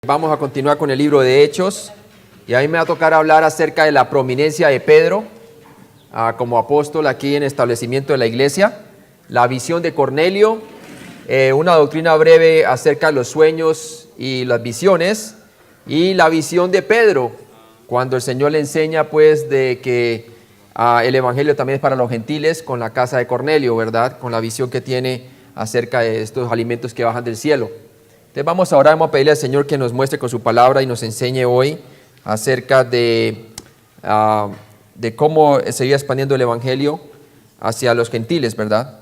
Vamos a continuar con el libro de Hechos y a mí me va a tocar hablar acerca de la prominencia de Pedro como apóstol aquí en establecimiento de la iglesia, la visión de Cornelio, una doctrina breve acerca de los sueños y las visiones y la visión de Pedro cuando el Señor le enseña pues de que el evangelio también es para los gentiles con la casa de Cornelio, ¿verdad? Con la visión que tiene acerca de estos alimentos que bajan del cielo. Entonces vamos a orar, vamos a pedirle al Señor que nos muestre con su palabra y nos enseñe hoy acerca de cómo seguir expandiendo el evangelio hacia los gentiles, ¿verdad?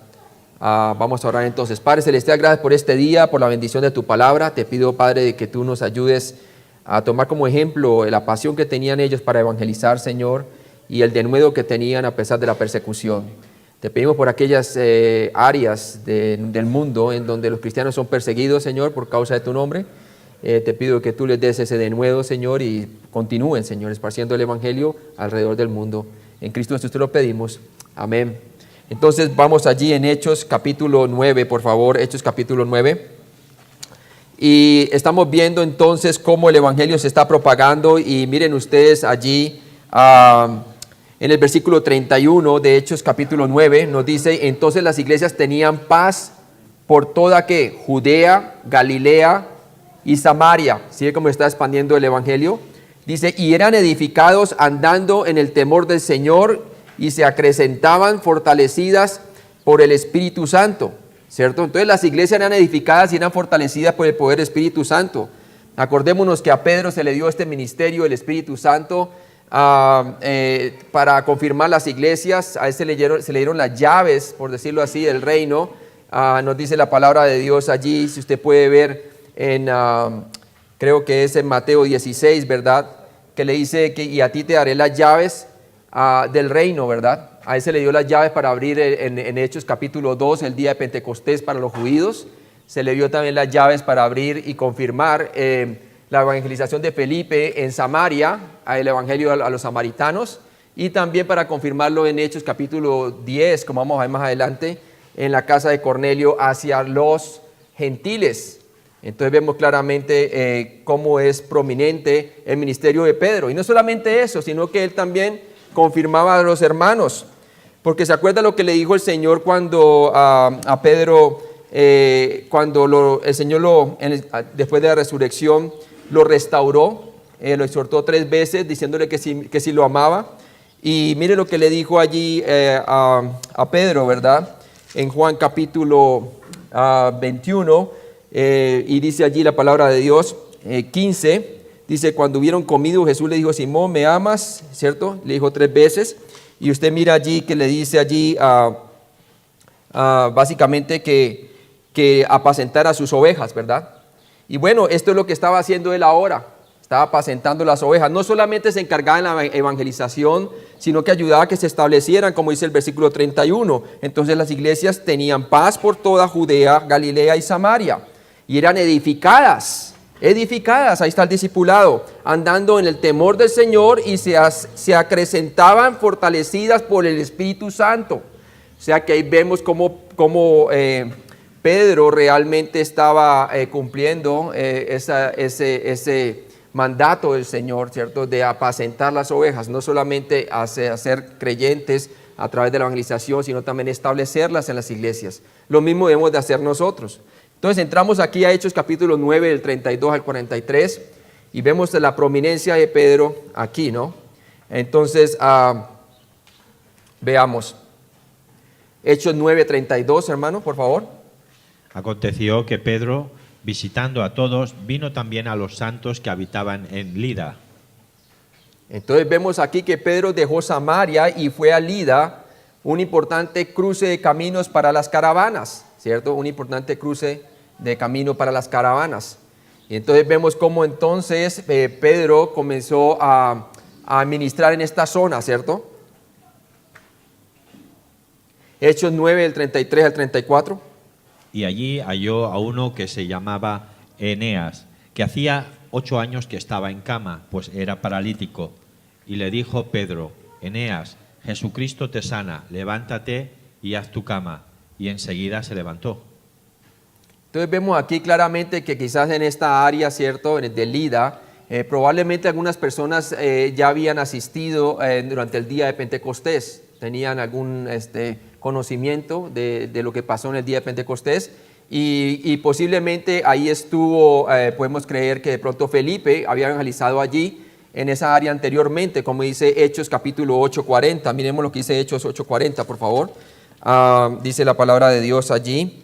Vamos a orar entonces. Padre Celestial, gracias por este día, por la bendición de tu palabra. Te pido, Padre, de que tú nos ayudes a tomar como ejemplo la pasión que tenían ellos para evangelizar, Señor, y el denuedo que tenían a pesar de la persecución. Te pedimos por aquellas áreas del mundo en donde los cristianos son perseguidos, Señor, por causa de tu nombre. Te pido que tú les des ese denuedo, Señor, y continúen, Señor, esparciendo el evangelio alrededor del mundo. En Cristo Jesús te lo pedimos. Amén. Entonces vamos allí en Hechos capítulo 9, por favor, Hechos capítulo 9. Y estamos viendo entonces cómo el evangelio se está propagando y miren ustedes allí en el versículo 31 de Hechos capítulo 9 nos dice: entonces las iglesias tenían paz por toda ¿qué? Judea, Galilea y Samaria. ¿Sigue cómo está expandiendo el evangelio? Dice, y eran edificados andando en el temor del Señor y se acrecentaban fortalecidas por el Espíritu Santo, ¿cierto? Entonces las iglesias eran edificadas y eran fortalecidas por el poder del Espíritu Santo. Acordémonos que a Pedro se le dio este ministerio del Espíritu Santo para confirmar las iglesias. A él se le dieron las llaves, por decirlo así, del reino. Nos dice la palabra de Dios allí, si usted puede ver creo que es en Mateo 16, ¿verdad? Que le dice que y a ti te daré las llaves del reino, ¿verdad? A él se le dio las llaves para abrir en Hechos capítulo 2, el día de Pentecostés para los judíos. Se le dio también las llaves para abrir y confirmar la evangelización de Felipe en Samaria, el evangelio a los samaritanos, y también para confirmarlo en Hechos capítulo 10, como vamos a ver más adelante, en la casa de Cornelio hacia los gentiles. Entonces vemos claramente cómo es prominente el ministerio de Pedro. Y no solamente eso, sino que él también confirmaba a los hermanos, porque se acuerda lo que le dijo el Señor cuando a Pedro, cuando el Señor después de la resurrección, lo restauró, lo exhortó 3 veces diciéndole que si lo amaba. Y mire lo que le dijo allí a Pedro, ¿verdad? En Juan capítulo 21, y dice allí la palabra de Dios, 15, dice, cuando hubieron comido, Jesús le dijo, Simón, ¿me amas? ¿Cierto? Le dijo 3 veces. Y usted mira allí que le dice allí básicamente que apacentara sus ovejas, ¿verdad? Y bueno, esto es lo que estaba haciendo él ahora, estaba apacentando las ovejas. No solamente se encargaba en la evangelización, sino que ayudaba a que se establecieran, como dice el versículo 31. Entonces las iglesias tenían paz por toda Judea, Galilea y Samaria, y eran edificadas, ahí está el discipulado, andando en el temor del Señor y se acrecentaban fortalecidas por el Espíritu Santo. O sea que ahí vemos cómo Pedro realmente estaba cumpliendo ese mandato del Señor, ¿cierto? De apacentar las ovejas, no solamente hacer creyentes a través de la evangelización, sino también establecerlas en las iglesias. Lo mismo debemos de hacer nosotros. Entonces entramos aquí a Hechos capítulo 9, del 32 al 43, y vemos la prominencia de Pedro aquí, ¿no? Entonces, veamos. Hechos 9, 32, hermano, por favor. Aconteció que Pedro, visitando a todos, vino también a los santos que habitaban en Lida. Entonces vemos aquí que Pedro dejó Samaria y fue a Lida, un importante cruce de caminos para las caravanas, ¿cierto? Un importante cruce de camino para las caravanas. Y entonces vemos cómo entonces Pedro comenzó a ministrar en esta zona, ¿cierto? Hechos 9, del 33 al 34. Y allí halló a uno que se llamaba Eneas, que hacía 8 años que estaba en cama, pues era paralítico. Y le dijo Pedro, Eneas, Jesucristo te sana, levántate y haz tu cama. Y enseguida se levantó. Entonces vemos aquí claramente que quizás en esta área, ¿cierto?, de Lida, probablemente algunas personas ya habían asistido durante el día de Pentecostés, tenían algún conocimiento de lo que pasó en el día de Pentecostés, y posiblemente ahí estuvo, podemos creer que de pronto Felipe había evangelizado allí, en esa área anteriormente, como dice Hechos capítulo 8:40. Miremos lo que dice Hechos 8:40, por favor. Dice la palabra de Dios allí.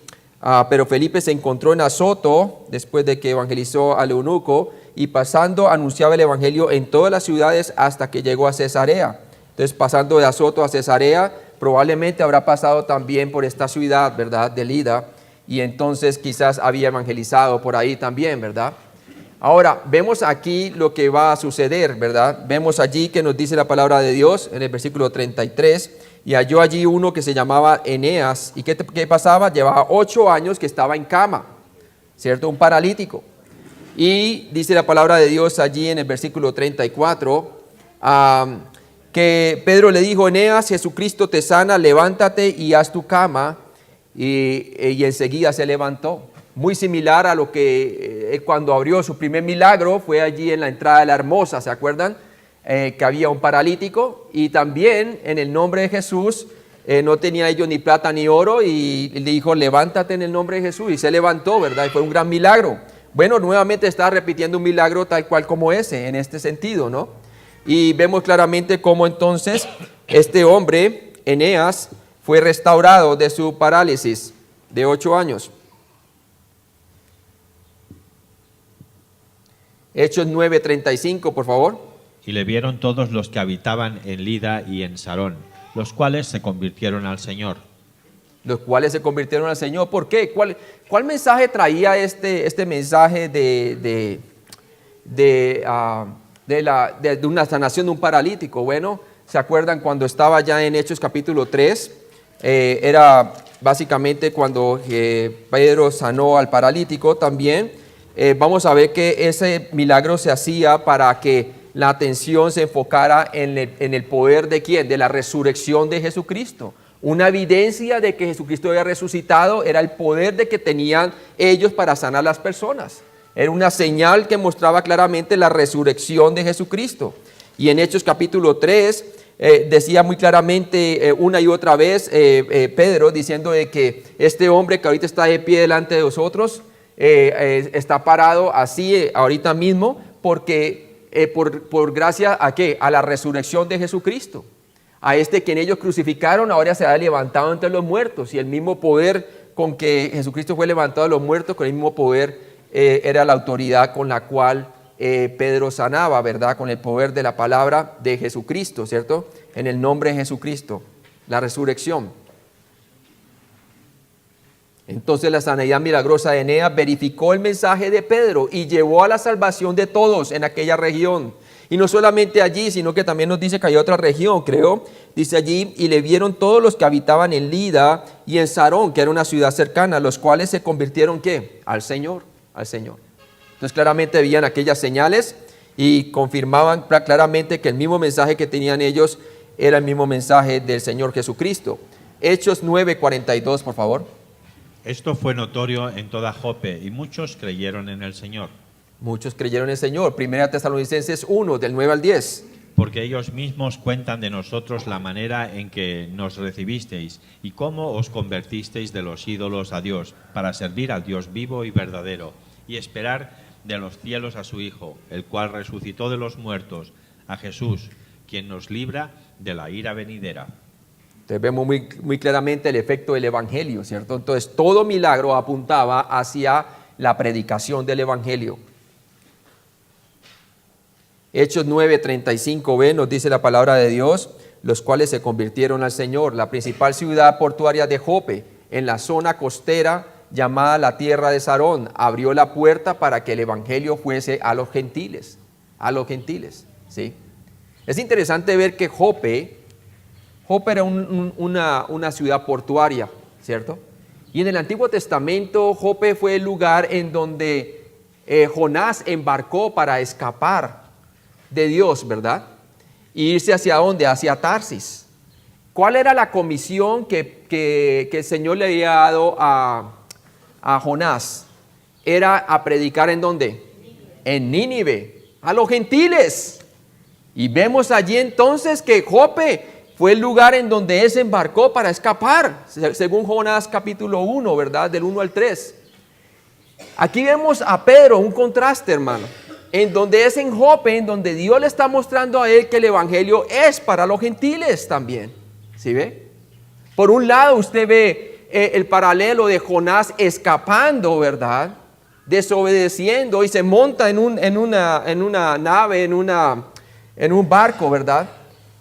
Pero Felipe se encontró en Azoto después de que evangelizó al eunuco, y pasando anunciaba el evangelio en todas las ciudades hasta que llegó a Cesarea. Entonces, pasando de Azoto a Cesarea, probablemente habrá pasado también por esta ciudad, ¿verdad?, de Lida, y entonces quizás había evangelizado por ahí también, ¿verdad? Ahora, vemos aquí lo que va a suceder, ¿verdad? Vemos allí que nos dice la palabra de Dios en el versículo 33, y halló allí uno que se llamaba Eneas. ¿Y qué pasaba? Llevaba 8 años que estaba en cama, ¿cierto? Un paralítico. Y dice la palabra de Dios allí en el versículo 34, que Pedro le dijo: Eneas, Jesucristo te sana, levántate y haz tu cama. Y enseguida se levantó. Muy similar a lo que cuando abrió su primer milagro, fue allí en la entrada de la Hermosa, ¿se acuerdan? Que había un paralítico, y también en el nombre de Jesús, no tenía ellos ni plata ni oro, y le dijo: levántate en el nombre de Jesús, y se levantó, ¿verdad? Y fue un gran milagro. Bueno, nuevamente está repitiendo un milagro tal cual como ese, en este sentido, ¿no? Y vemos claramente cómo entonces este hombre, Eneas, fue restaurado de su parálisis de 8 años. Hechos 9:35, por favor. Y le vieron todos los que habitaban en Lida y en Sarón, los cuales se convirtieron al Señor. Los cuales se convirtieron al Señor. ¿Por qué? ¿Cuál mensaje traía este mensaje de una sanación de un paralítico? Bueno, ¿se acuerdan cuando estaba ya en Hechos capítulo 3? Era básicamente cuando Pedro sanó al paralítico también. Vamos a ver que ese milagro se hacía para que la atención se enfocara en el poder de ¿quién? De la resurrección de Jesucristo. Una evidencia de que Jesucristo había resucitado era el poder de que tenían ellos para sanar a las personas. Era una señal que mostraba claramente la resurrección de Jesucristo. Y en Hechos capítulo 3 decía muy claramente una y otra vez Pedro, diciendo de que este hombre que ahorita está de pie delante de nosotros, está parado así ahorita mismo porque por gracia ¿a qué? A la resurrección de Jesucristo. A quien ellos crucificaron ahora se ha levantado entre los muertos, y el mismo poder con que Jesucristo fue levantado de los muertos, con el mismo poder era la autoridad con la cual Pedro sanaba, ¿verdad? Con el poder de la palabra de Jesucristo, ¿cierto? En el nombre de Jesucristo, la resurrección. Entonces la sanidad milagrosa de Eneas verificó el mensaje de Pedro y llevó a la salvación de todos en aquella región. Y no solamente allí, sino que también nos dice que hay otra región, creo. Dice allí: y le vieron todos los que habitaban en Lida y en Sarón, que era una ciudad cercana, los cuales se convirtieron ¿qué? Al Señor. Entonces claramente veían aquellas señales y confirmaban claramente que el mismo mensaje que tenían ellos era el mismo mensaje del Señor Jesucristo. Hechos 9:42, por favor. Esto fue notorio en toda Jope, y muchos creyeron en el Señor. Muchos creyeron en el Señor. Primera Tesalonicenses 1, del 9 al 10. Porque ellos mismos cuentan de nosotros la manera en que nos recibisteis y cómo os convertisteis de los ídolos a Dios, para servir al Dios vivo y verdadero, y esperar de los cielos a su Hijo, el cual resucitó de los muertos, a Jesús, quien nos libra de la ira venidera. Entonces vemos muy claramente el efecto del Evangelio, ¿cierto? Entonces todo milagro apuntaba hacia la predicación del Evangelio. Hechos 9:35b nos dice la palabra de Dios: los cuales se convirtieron al Señor. La principal ciudad portuaria de Jope, en la zona costera llamada la tierra de Sarón, abrió la puerta para que el Evangelio fuese a los gentiles. ¿Sí? Es interesante ver que Jope era una ciudad portuaria, ¿cierto? Y en el Antiguo Testamento Jope fue el lugar en donde Jonás embarcó para escapar de Dios, ¿verdad? Y irse ¿hacia dónde? Hacia Tarsis. ¿Cuál era la comisión que el Señor le había dado a a Jonás era a predicar ¿en dónde? En Nínive, a los gentiles. Y vemos allí entonces que Jope fue el lugar en donde él se embarcó para escapar, según Jonás capítulo 1, ¿verdad? Del 1 al 3. Aquí vemos a Pedro, un contraste, hermano, en donde es en Jope, en donde Dios le está mostrando a él que el evangelio es para los gentiles también. ¿Sí ve? Por un lado usted ve el paralelo de Jonás escapando, ¿verdad? Desobedeciendo y se monta en una nave, en un barco, ¿verdad?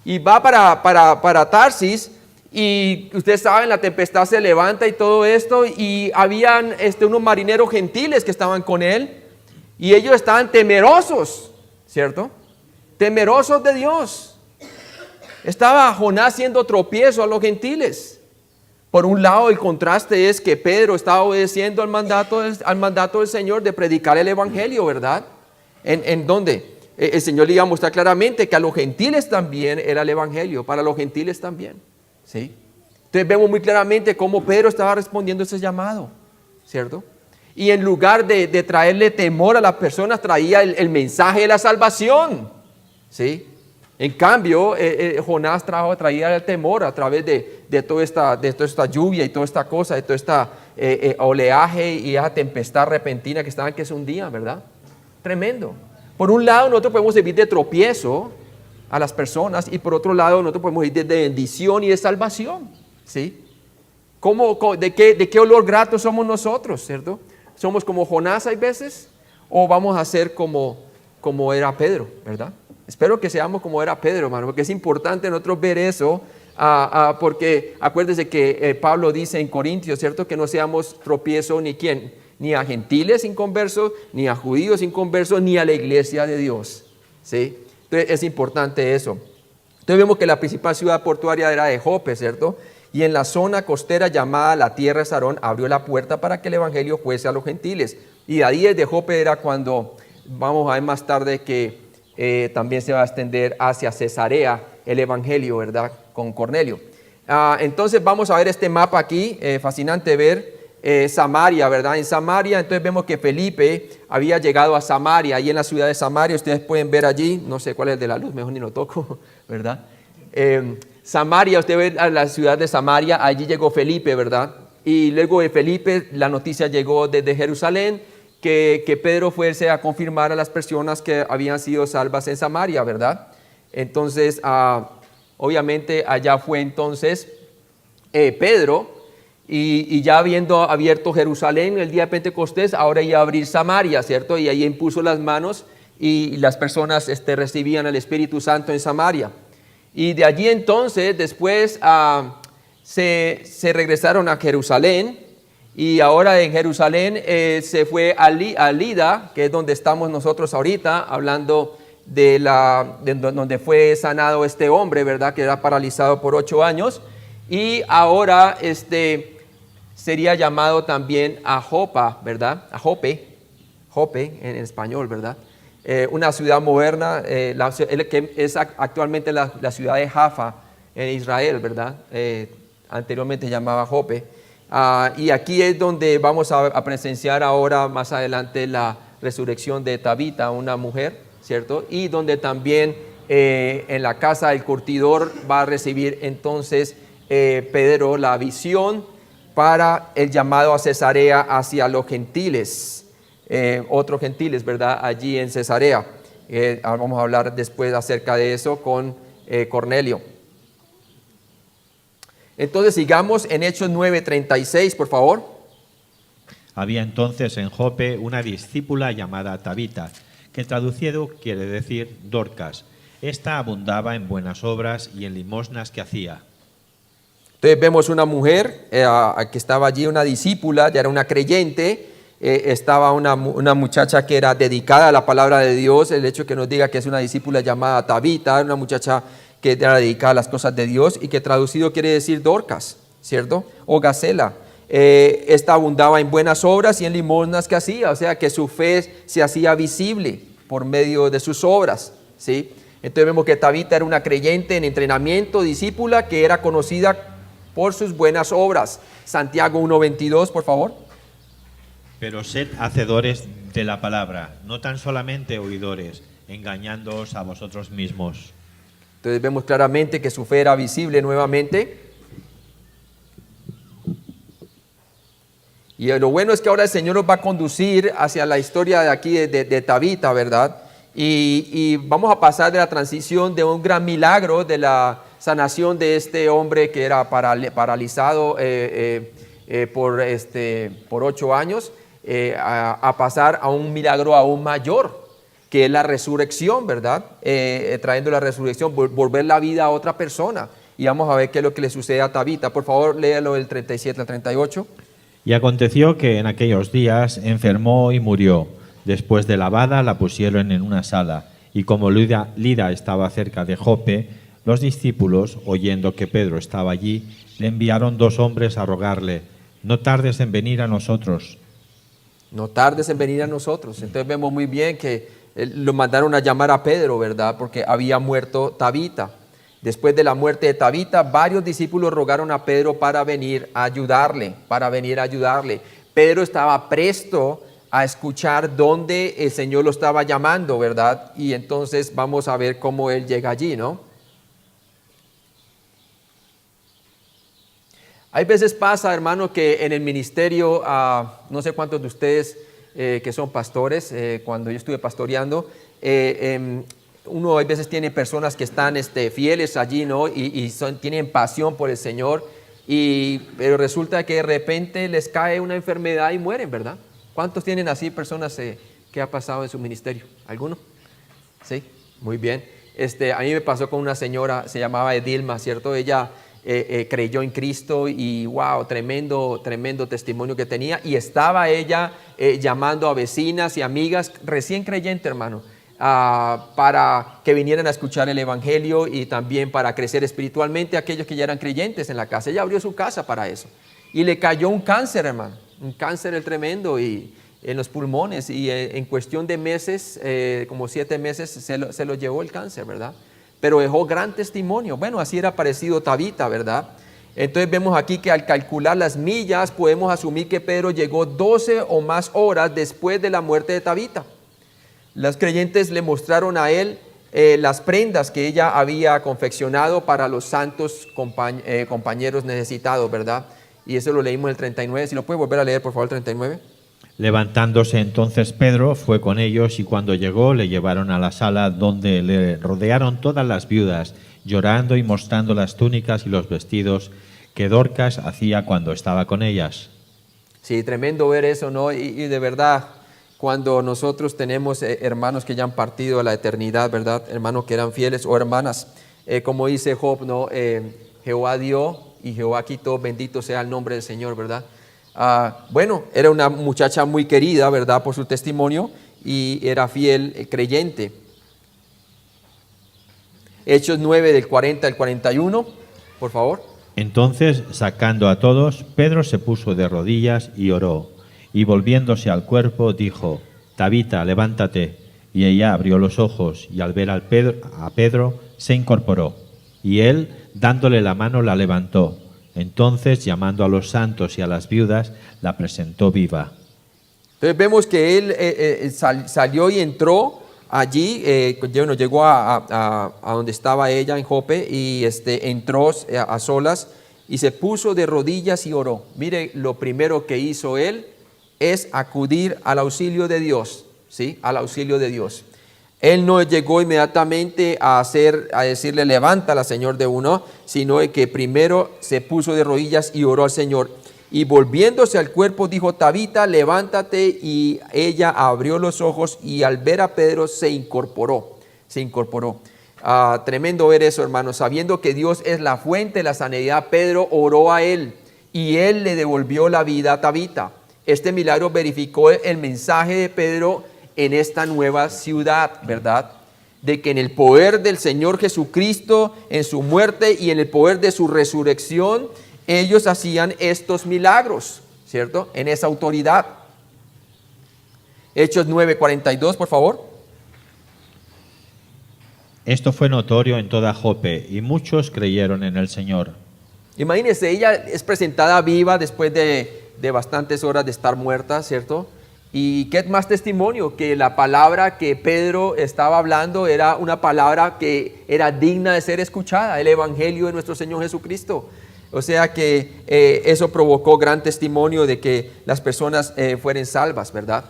Y va para Tarsis, y usted sabe, la tempestad se levanta y todo esto, y habían unos marineros gentiles que estaban con él, y ellos estaban temerosos, ¿cierto? Temerosos de Dios. Estaba Jonás haciendo tropiezo a los gentiles. Por un lado, el contraste es que Pedro estaba obedeciendo al mandato del Señor de predicar el evangelio, ¿verdad? ¿En dónde? El Señor le iba a mostrar claramente que a los gentiles también era el evangelio, para los gentiles también, ¿sí? Entonces vemos muy claramente cómo Pedro estaba respondiendo a ese llamado, ¿cierto? Y en lugar de traerle temor a las personas, traía el mensaje de la salvación, ¿sí? En cambio, Jonás traía el temor a través de toda esta lluvia y toda esta cosa, de todo este oleaje y esa tempestad repentina que estaban que se hundían, ¿verdad? Tremendo. Por un lado, nosotros podemos servir de tropiezo a las personas, y por otro lado, nosotros podemos ir de bendición y de salvación, ¿sí? ¿De qué olor grato somos nosotros, cierto? ¿Somos como Jonás hay veces? ¿O vamos a ser como era Pedro, verdad? Espero que seamos como era Pedro, hermano, porque es importante nosotros ver eso, porque acuérdense que Pablo dice en Corintios, ¿cierto? Que no seamos tropiezo ni a gentiles inconversos, ni a judíos inconversos, ni a la iglesia de Dios, ¿sí? Entonces es importante eso. Entonces vemos que la principal ciudad portuaria era de Jope, ¿cierto? Y en la zona costera llamada la tierra de Sarón abrió la puerta para que el evangelio fuese a los gentiles. Y de ahí desde Jope era cuando, vamos a ver más tarde, que también se va a extender hacia Cesarea el evangelio, ¿verdad? Con Cornelio. Entonces vamos a ver este mapa aquí, fascinante ver Samaria, ¿verdad? En Samaria, entonces vemos que Felipe había llegado a Samaria, y en la ciudad de Samaria, ustedes pueden ver allí, no sé cuál es el de la luz, mejor ni lo toco, ¿verdad? Samaria, usted ve a la ciudad de Samaria, allí llegó Felipe, ¿verdad? Y luego de Felipe, la noticia llegó desde Jerusalén, que Pedro fuese a confirmar a las personas que habían sido salvas en Samaria, ¿verdad? Entonces, obviamente allá fue entonces Pedro, y ya habiendo abierto Jerusalén el día de Pentecostés, ahora iba a abrir Samaria, ¿cierto? Y ahí impuso las manos, y las personas recibían el Espíritu Santo en Samaria. Y de allí entonces después se regresaron a Jerusalén, y ahora en Jerusalén se fue a Lida, que es donde estamos nosotros ahorita, hablando de donde fue sanado este hombre, ¿verdad? Que era paralizado por 8 años, y ahora sería llamado también a Jopa, ¿verdad? A Jope en español, ¿verdad? Una ciudad moderna, que es actualmente la ciudad de Jaffa en Israel, ¿verdad? Anteriormente se llamaba Jope. Y aquí es donde vamos a presenciar ahora más adelante la resurrección de Tabita, una mujer, ¿cierto? Y donde también en la casa del curtidor va a recibir entonces Pedro la visión para el llamado a Cesarea hacia los gentiles, otros gentiles, ¿verdad? Allí en Cesarea. Vamos a hablar después acerca de eso con Cornelio. Entonces sigamos en Hechos 9:36, por favor. Había entonces en Jope una discípula llamada Tabita, que traducido quiere decir Dorcas. Esta abundaba en buenas obras y en limosnas que hacía. Entonces vemos una mujer que estaba allí, una discípula, ya era una creyente, estaba una muchacha que era dedicada a la palabra de Dios. El hecho que nos diga que es una discípula llamada Tabita, una muchacha que era dedicada a las cosas de Dios, y que traducido quiere decir Dorcas, ¿cierto? O Gacela. Esta abundaba en buenas obras y en limosnas que hacía, o sea que su fe se hacía visible por medio de sus obras, ¿sí? Entonces vemos que Tabita era una creyente en entrenamiento, discípula, que era conocida por sus buenas obras. Santiago 1:22, por favor. Pero sed hacedores de la palabra, no tan solamente oidores, engañándoos a vosotros mismos. Entonces vemos claramente que su fe era visible nuevamente. Y lo bueno es que ahora el Señor nos va a conducir hacia la historia de aquí de Tabita, ¿verdad? Y vamos a pasar de la transición de un gran milagro de la sanación de este hombre que era paralizado por 8 años, a pasar a un milagro aún mayor, que es la resurrección, ¿verdad? Trayendo la resurrección, volver la vida a otra persona. Y vamos a ver qué es lo que le sucede a Tabita. Por favor, léalo del 37 al 38. Y aconteció que en aquellos días enfermó y murió. Después de lavada la pusieron en una sala, y como Lida estaba cerca de Jope, los discípulos, oyendo que Pedro estaba allí, le enviaron 2 hombres a rogarle: no tardes en venir a nosotros. No tardes en venir a nosotros. Entonces vemos muy bien que lo mandaron a llamar a Pedro, ¿verdad? Porque había muerto Tabita. Después de la muerte de Tabita, varios discípulos rogaron a Pedro para venir a ayudarle, Pedro estaba presto a escuchar dónde el Señor lo estaba llamando, ¿verdad? Y entonces vamos a ver cómo él llega allí, ¿no? Hay veces pasa, hermano, que en el ministerio, no sé cuántos de ustedes que son pastores, cuando yo estuve pastoreando, uno a veces tiene personas que están fieles allí, ¿no? Y tienen pasión por el Señor, pero resulta que de repente les cae una enfermedad y mueren, ¿verdad? ¿Cuántos tienen así personas que ha pasado en su ministerio? ¿Alguno? Sí, muy bien. A mí me pasó con una señora, se llamaba Edilma, ¿cierto? Ella creyó en Cristo y wow, tremendo testimonio que tenía, y estaba ella llamando a vecinas y amigas recién creyentes, hermano, para que vinieran a escuchar el Evangelio y también para crecer espiritualmente aquellos que ya eran creyentes en la casa. Ella abrió su casa para eso y le cayó un cáncer, hermano, un cáncer tremendo y en los pulmones, y en cuestión de meses, como 7 meses se lo llevó el cáncer, ¿verdad? Pero dejó gran testimonio. Bueno, así era parecido Tabita, ¿verdad? Entonces vemos aquí que al calcular las millas podemos asumir que Pedro llegó 12 o más horas después de la muerte de Tabita. Los creyentes le mostraron a él las prendas que ella había confeccionado para los santos compañeros necesitados, ¿verdad? Y eso lo leímos en el 39. Si lo puede volver a leer, por favor, el 39. Levantándose entonces Pedro fue con ellos, y cuando llegó le llevaron a la sala, donde le rodearon todas las viudas, llorando y mostrando las túnicas y los vestidos que Dorcas hacía cuando estaba con ellas. Sí, tremendo ver eso, ¿no? Y de verdad, cuando nosotros tenemos hermanos que ya han partido a la eternidad, ¿verdad? Hermanos que eran fieles, o hermanas, como dice Job, ¿no? Jehová dio y Jehová quitó, bendito sea el nombre del Señor, ¿verdad? Bueno, era una muchacha muy querida, ¿verdad? Por su testimonio, y era fiel creyente. Hechos 9 del 40 al 41, por favor. Entonces, sacando a todos, Pedro se puso de rodillas y oró, y volviéndose al cuerpo dijo: Tabita, levántate. Y ella abrió los ojos, y al ver a Pedro se incorporó, y él, dándole la mano, la levantó. Entonces, llamando a los santos y a las viudas, la presentó viva. Entonces vemos que él salió y entró allí, llegó a donde estaba ella en Jope, y entró a solas y se puso de rodillas y oró. Mire, lo primero que hizo él es acudir al auxilio de Dios, ¿sí? Al auxilio de Dios. Él no llegó inmediatamente a decirle levántala, Señor, de uno, sino que primero se puso de rodillas y oró al Señor. Y volviéndose al cuerpo dijo: Tabita, levántate. Y ella abrió los ojos y al ver a Pedro se incorporó. Tremendo ver eso, hermanos. Sabiendo que Dios es la fuente de la sanidad, Pedro oró a él y él le devolvió la vida a Tabita. Este milagro verificó el mensaje de Pedro en esta nueva ciudad, ¿verdad? De que en el poder del Señor Jesucristo, en su muerte y en el poder de su resurrección, ellos hacían estos milagros, ¿cierto? En esa autoridad. Hechos 9:42, por favor. Esto fue notorio en toda Jope, y muchos creyeron en el Señor. Imagínense, ella es presentada viva después de bastantes horas de estar muerta, ¿cierto? Y qué más testimonio que la palabra que Pedro estaba hablando era una palabra que era digna de ser escuchada, el evangelio de nuestro Señor Jesucristo. O sea que eso provocó gran testimonio de que las personas fueran salvas, ¿verdad?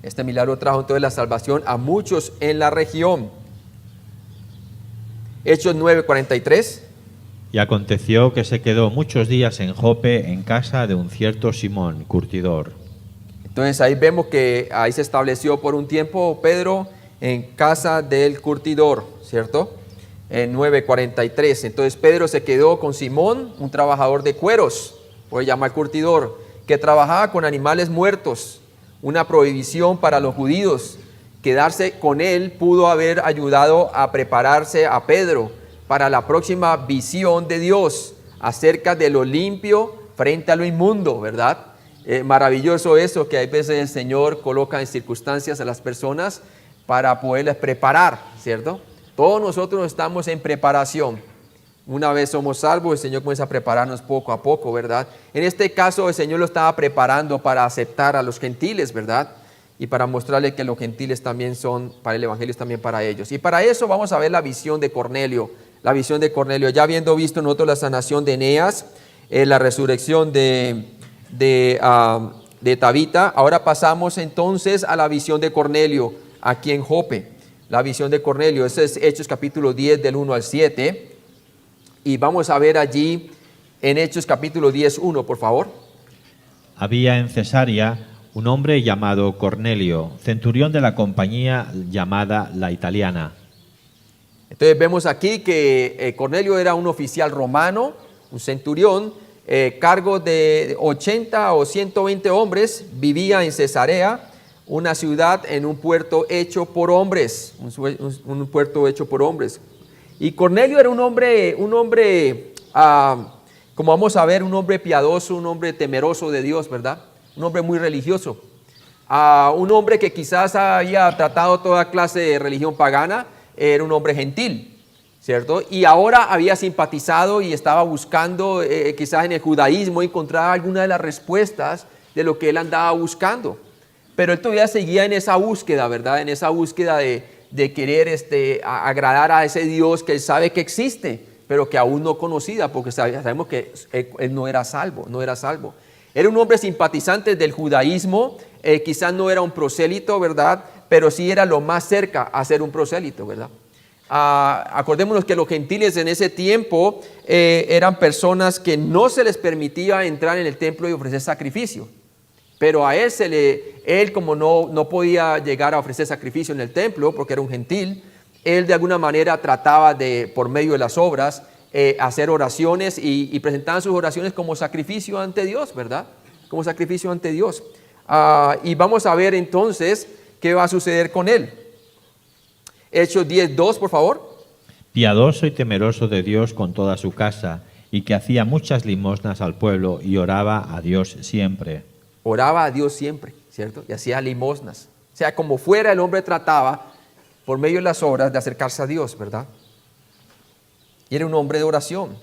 Este milagro trajo entonces la salvación a muchos en la región. Hechos 9:43. Y aconteció que se quedó muchos días en Jope, en casa de un cierto Simón, curtidor. Entonces ahí vemos que ahí se estableció por un tiempo Pedro en casa del curtidor, ¿cierto? En 9:43. Entonces Pedro se quedó con Simón, un trabajador de cueros, puede llamar curtidor, que trabajaba con animales muertos, una prohibición para los judíos. Quedarse con él pudo haber ayudado a prepararse a Pedro para la próxima visión de Dios acerca de lo limpio frente a lo inmundo, ¿verdad? Maravilloso eso, que a veces el Señor coloca en circunstancias a las personas para poderles preparar, ¿cierto? Todos nosotros estamos en preparación. Una vez somos salvos, el Señor comienza a prepararnos poco a poco, ¿verdad? En este caso, el Señor lo estaba preparando para aceptar a los gentiles, ¿verdad? Y para mostrarle que los gentiles también son, para el evangelio es también para ellos. Y para eso vamos a ver la visión de Cornelio. La visión de Cornelio, ya habiendo visto nosotros la sanación de Eneas, la resurrección de Tabita, ahora pasamos entonces a la visión de Cornelio, aquí en Jope. La visión de Cornelio, ese es Hechos capítulo 10 del 1 al 7. Y vamos a ver allí en Hechos capítulo 10, 1, por favor. Había en Cesarea un hombre llamado Cornelio, centurión de la compañía llamada La Italiana. Entonces vemos aquí que Cornelio era un oficial romano, un centurión, cargo de 80 o 120 hombres, vivía en Cesarea, una ciudad en un puerto hecho por hombres, un puerto hecho por hombres. Y Cornelio era un hombre, como vamos a ver, un hombre piadoso, un hombre temeroso de Dios, ¿verdad? Un hombre muy religioso. Un hombre que quizás había tratado toda clase de religión pagana, era un hombre gentil, ¿cierto? Y ahora había simpatizado y estaba buscando, quizás en el judaísmo, encontrar alguna de las respuestas de lo que él andaba buscando. Pero él todavía seguía en esa búsqueda, ¿verdad? En esa búsqueda de querer agradar a ese Dios que él sabe que existe, pero que aún no conocida, porque sabemos que él no era salvo, Era un hombre simpatizante del judaísmo, quizás no era un prosélito, ¿verdad? Pero sí era lo más cerca a ser un prosélito, ¿verdad? Acordémonos que los gentiles en ese tiempo eran personas que no se les permitía entrar en el templo y ofrecer sacrificio. Pero a él como no podía llegar a ofrecer sacrificio en el templo porque era un gentil, él de alguna manera trataba por medio de las obras, hacer oraciones y presentaban sus oraciones como sacrificio ante Dios, ¿verdad? Como sacrificio ante Dios. Y vamos a ver entonces qué va a suceder con él. Hechos 10:2, por favor. Piadoso y temeroso de Dios con toda su casa, y que hacía muchas limosnas al pueblo y oraba a Dios siempre. Oraba a Dios siempre, ¿cierto? Y hacía limosnas. O sea, como fuera el hombre trataba, por medio de las obras, de acercarse a Dios, ¿verdad? Y era un hombre de oración.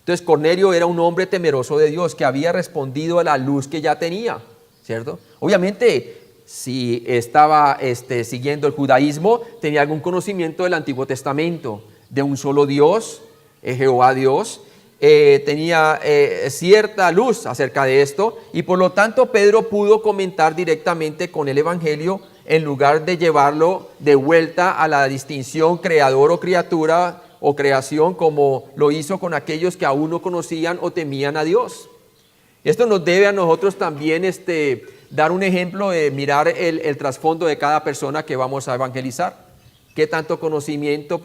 Entonces Cornelio era un hombre temeroso de Dios que había respondido a la luz que ya tenía, ¿cierto? Obviamente, si estaba siguiendo el judaísmo, tenía algún conocimiento del Antiguo Testamento, de un solo Dios, Jehová Dios. Tenía cierta luz acerca de esto y por lo tanto Pedro pudo comentar directamente con el evangelio en lugar de llevarlo de vuelta a la distinción creador o criatura o creación como lo hizo con aquellos que aún no conocían o temían a Dios. Esto nos debe a nosotros también dar un ejemplo de mirar el trasfondo de cada persona que vamos a evangelizar. ¿Qué tanto conocimiento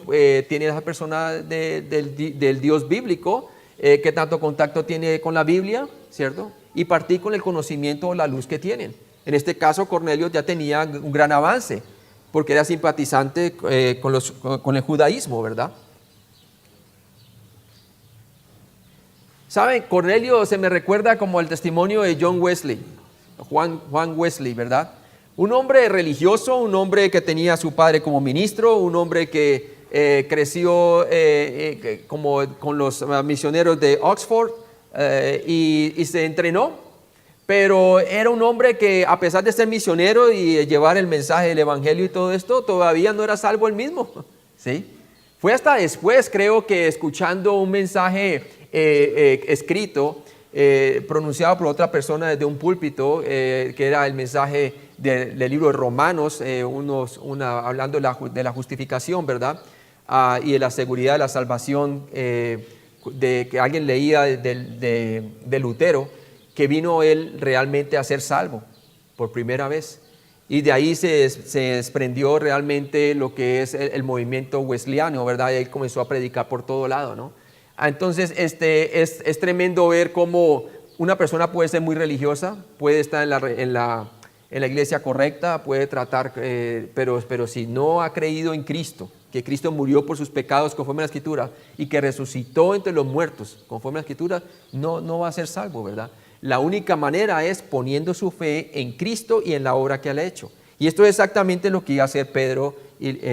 tiene esa persona del Dios bíblico? ¿Qué tanto contacto tiene con la Biblia? ¿Cierto? Y partir con el conocimiento o la luz que tienen. En este caso, Cornelio ya tenía un gran avance, porque era simpatizante con el judaísmo, ¿verdad? ¿Saben? Cornelio se me recuerda como el testimonio de John Wesley, Juan Wesley, ¿verdad? Un hombre religioso, un hombre que tenía a su padre como ministro, un hombre que creció como con los misioneros de Oxford y se entrenó Pero era un hombre que, a pesar de ser misionero y llevar el mensaje del evangelio y todo esto, todavía no era salvo él mismo, ¿sí? Fue hasta después, creo que escuchando un mensaje escrito, pronunciado por otra persona desde un púlpito, que era el mensaje del libro de Romanos, hablando de la justificación, ¿verdad? Y de la seguridad de la salvación, de que alguien leía de Lutero, que vino él realmente a ser salvo por primera vez. Y de ahí se desprendió realmente lo que es el movimiento wesleyano, ¿verdad? Y él comenzó a predicar por todo lado, ¿no? Entonces, es tremendo ver cómo una persona puede ser muy religiosa, puede estar en la iglesia correcta, puede tratar, pero si no ha creído en Cristo, que Cristo murió por sus pecados conforme a la Escritura y que resucitó entre los muertos conforme a la Escritura, no va a ser salvo, ¿verdad? La única manera es poniendo su fe en Cristo y en la obra que él ha hecho. Y esto es exactamente lo que iba a hacer Pedro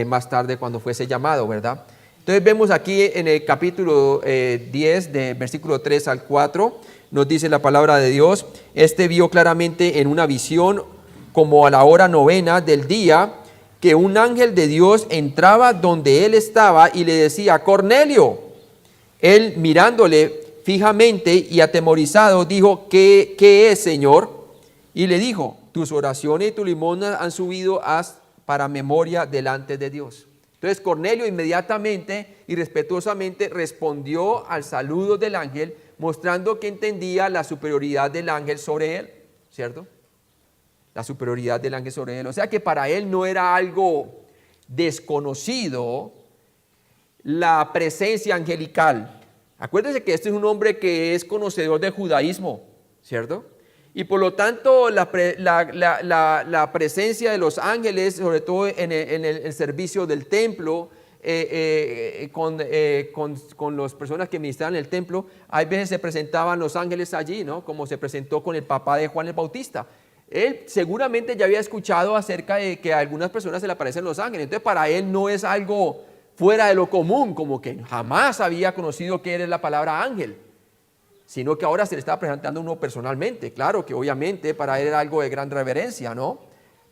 más tarde cuando fuese llamado, ¿verdad? Entonces vemos aquí en el capítulo 10, de versículo 3 al 4, nos dice la palabra de Dios: este vio claramente en una visión, como a la hora 9 del día, que un ángel de Dios entraba donde él estaba y le decía: Cornelio. Él, mirándole fijamente y atemorizado, dijo: ¿Qué es, Señor? Y le dijo: tus oraciones y tu limosna han subido para memoria delante de Dios. Entonces Cornelio inmediatamente y respetuosamente respondió al saludo del ángel, mostrando que entendía la superioridad del ángel sobre él, ¿cierto? La superioridad del ángel sobre él. O sea que para él no era algo desconocido la presencia angelical. Acuérdense que este es un hombre que es conocedor del judaísmo, ¿cierto? Y por lo tanto la presencia de los ángeles, sobre todo en el servicio del templo, con las personas que ministraban en el templo, hay veces se presentaban los ángeles allí, ¿no? Como se presentó con el papá de Juan el Bautista. Él seguramente ya había escuchado acerca de que a algunas personas se le aparecen los ángeles. Entonces para él no es algo fuera de lo común, como que jamás había conocido qué era la palabra ángel, sino que ahora se le estaba presentando uno personalmente. Claro que obviamente para él era algo de gran reverencia, ¿no?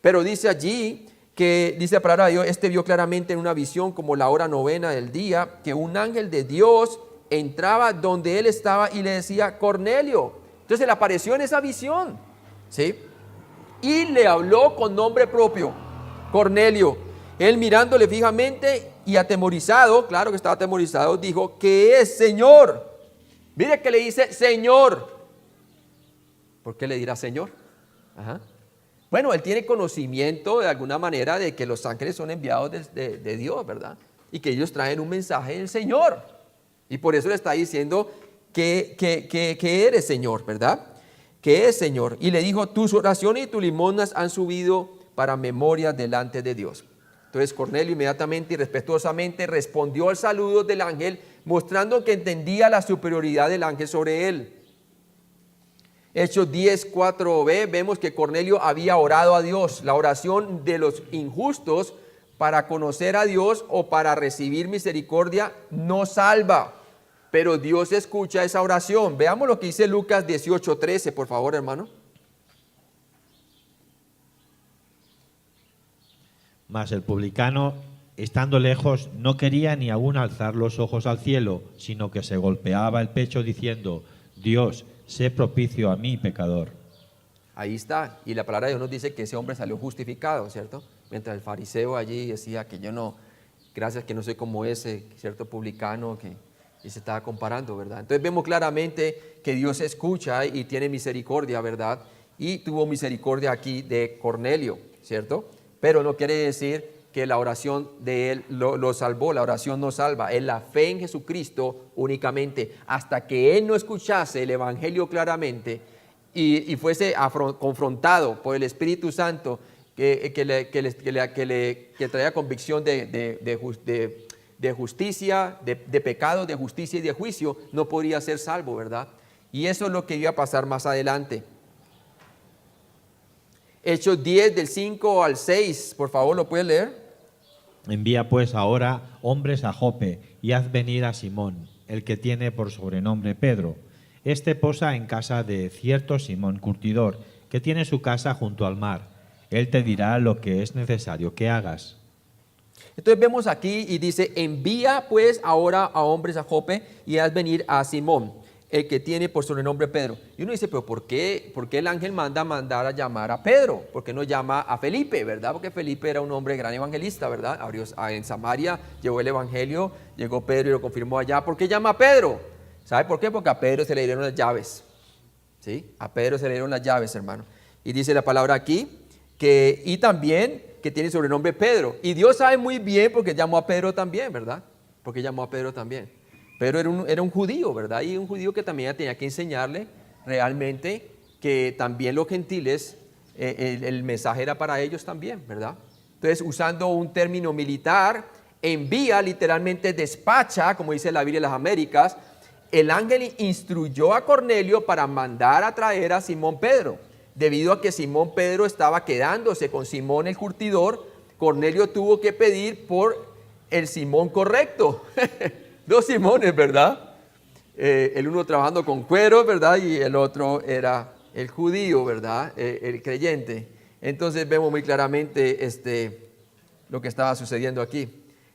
Pero dice allí que, dice la palabra de Dios: este vio claramente en una visión, como la hora 9 del día, que un ángel de Dios entraba donde él estaba y le decía: Cornelio. Entonces le apareció en esa visión, ¿sí? Y le habló con nombre propio: Cornelio. Él, mirándole fijamente y atemorizado, claro que estaba atemorizado, dijo: ¿qué es, Señor? Mire que le dice Señor. ¿Por qué le dirá Señor? Ajá. Bueno, él tiene conocimiento de alguna manera de que los ángeles son enviados de Dios, ¿verdad? Y que ellos traen un mensaje del Señor. Y por eso le está diciendo que eres, Señor, ¿verdad? ¿Qué es, Señor? Y le dijo: tus oraciones y tus limosnas han subido para memoria delante de Dios. Entonces Cornelio inmediatamente y respetuosamente respondió al saludo del ángel, mostrando que entendía la superioridad del ángel sobre él. Hechos 10:4b, vemos que Cornelio había orado a Dios. La oración de los injustos para conocer a Dios o para recibir misericordia no salva, pero Dios escucha esa oración. Veamos lo que dice Lucas 18:13, por favor, hermano. Mas el publicano, estando lejos, no quería ni aún alzar los ojos al cielo, sino que se golpeaba el pecho diciendo: Dios, sé propicio a mí, pecador. Ahí está, y la palabra de Dios nos dice que ese hombre salió justificado, ¿cierto? Mientras el fariseo allí decía que yo no, gracias que no soy como ese, cierto publicano, y se estaba comparando, ¿verdad? Entonces vemos claramente que Dios escucha y tiene misericordia, ¿verdad? Y tuvo misericordia aquí de Cornelio, ¿cierto? Pero no quiere decir que la oración de él lo salvó. La oración no salva, es la fe en Jesucristo únicamente. Hasta que él no escuchase el evangelio claramente y fuese confrontado por el Espíritu Santo que traía convicción de justicia, de pecado, de justicia y de juicio, no podría ser salvo, ¿verdad? Y eso es lo que iba a pasar más adelante. Hechos 10 del 5 al 6, por favor, ¿lo puedes leer? Envía pues ahora hombres a Jope y haz venir a Simón, el que tiene por sobrenombre Pedro. Este posa en casa de cierto Simón Curtidor, que tiene su casa junto al mar. Él te dirá lo que es necesario que hagas. Entonces vemos aquí y dice, envía pues ahora a hombres a Jope y haz venir a Simón, el que tiene por sobrenombre Pedro. Y uno dice, pero ¿por qué el ángel mandar a llamar a Pedro? ¿Por qué no llama a Felipe, verdad? Porque Felipe era un hombre gran evangelista, ¿verdad? Abrió en Samaria, llevó el evangelio, llegó Pedro y lo confirmó allá. ¿Por qué llama a Pedro? ¿Sabe por qué? Porque a Pedro se le dieron las llaves, ¿sí? A Pedro se le dieron las llaves, hermano. Y dice la palabra aquí, y también que tiene sobrenombre Pedro. Y Dios sabe muy bien porque llamó a Pedro también, ¿verdad? Porque llamó a Pedro también. Pedro era un judío, ¿verdad? Y un judío que también tenía que enseñarle realmente que también los gentiles, el mensaje era para ellos también, ¿verdad? Entonces, usando un término militar, envía, literalmente despacha, como dice la Biblia de las Américas, el ángel instruyó a Cornelio para mandar a traer a Simón Pedro. Debido a que Simón Pedro estaba quedándose con Simón el curtidor, Cornelio tuvo que pedir por el Simón correcto. Dos Simones, ¿verdad? El uno trabajando con cuero, ¿verdad? Y el otro era el judío, ¿verdad? El creyente. Entonces vemos muy claramente lo que estaba sucediendo aquí.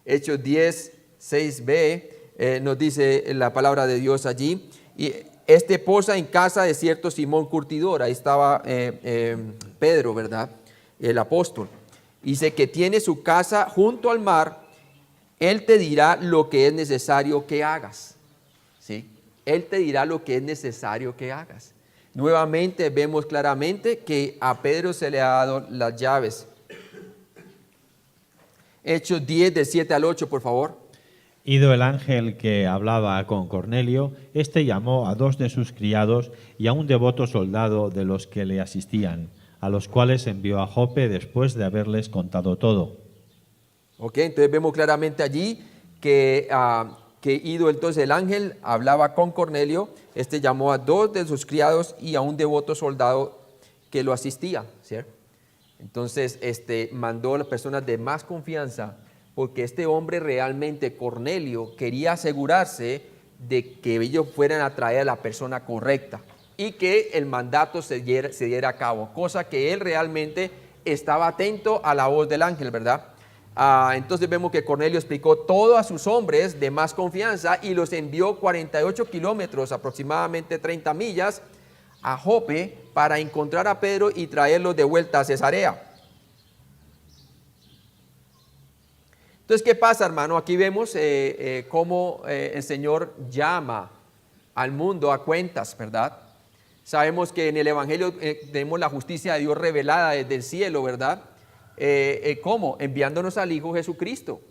Hechos 10, 6b nos dice la palabra de Dios allí. Y posa en casa de cierto Simón Curtidor. Ahí estaba Pedro, ¿verdad? El apóstol. Dice que tiene su casa junto al mar. Él te dirá lo que es necesario que hagas. ¿Sí? Él te dirá lo que es necesario que hagas. Nuevamente vemos claramente que a Pedro se le ha dado las llaves. Hechos 10, de 7 al 8, por favor. Ido el ángel que hablaba con Cornelio, éste llamó a 2 de sus criados y a un devoto soldado de los que le asistían, a los cuales envió a Jope después de haberles contado todo. Ok, entonces vemos claramente allí que ido entonces el ángel hablaba con Cornelio, llamó a 2 de sus criados y a un devoto soldado que lo asistía, ¿cierto? Entonces mandó a las personas de más confianza, porque este hombre realmente, Cornelio, quería asegurarse de que ellos fueran a traer a la persona correcta y que el mandato se diera a cabo, cosa que él realmente estaba atento a la voz del ángel, ¿verdad? Entonces vemos que Cornelio explicó todo a sus hombres de más confianza y los envió 48 kilómetros, aproximadamente 30 millas, a Jope para encontrar a Pedro y traerlo de vuelta a Cesarea. Entonces, ¿qué pasa, hermano? Aquí vemos cómo el Señor llama al mundo a cuentas, ¿verdad? Sabemos que en el Evangelio tenemos la justicia de Dios revelada desde el cielo, ¿verdad? ¿Cómo? Enviándonos al Hijo Jesucristo.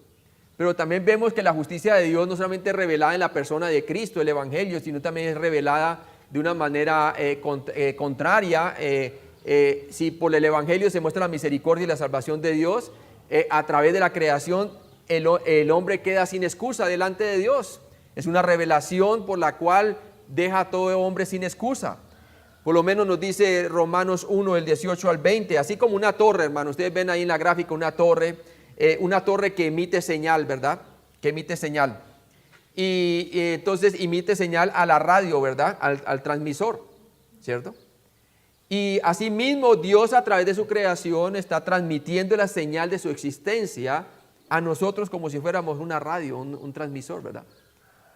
Pero también vemos que la justicia de Dios no solamente es revelada en la persona de Cristo, el Evangelio, sino también es revelada de una manera contraria. Si por el Evangelio se muestra la misericordia y la salvación de Dios, a través de la creación el hombre queda sin excusa delante de Dios. Es una revelación por la cual deja a todo hombre sin excusa. Por lo menos nos dice Romanos 1, el 18 al 20, así como una torre, hermano. Ustedes ven ahí en la gráfica una torre que emite señal, ¿verdad? Que emite señal. Y entonces emite señal a la radio, ¿verdad? Al transmisor, ¿cierto? Y asimismo Dios a través de su creación está transmitiendo la señal de su existencia a nosotros como si fuéramos una radio, un transmisor, ¿verdad?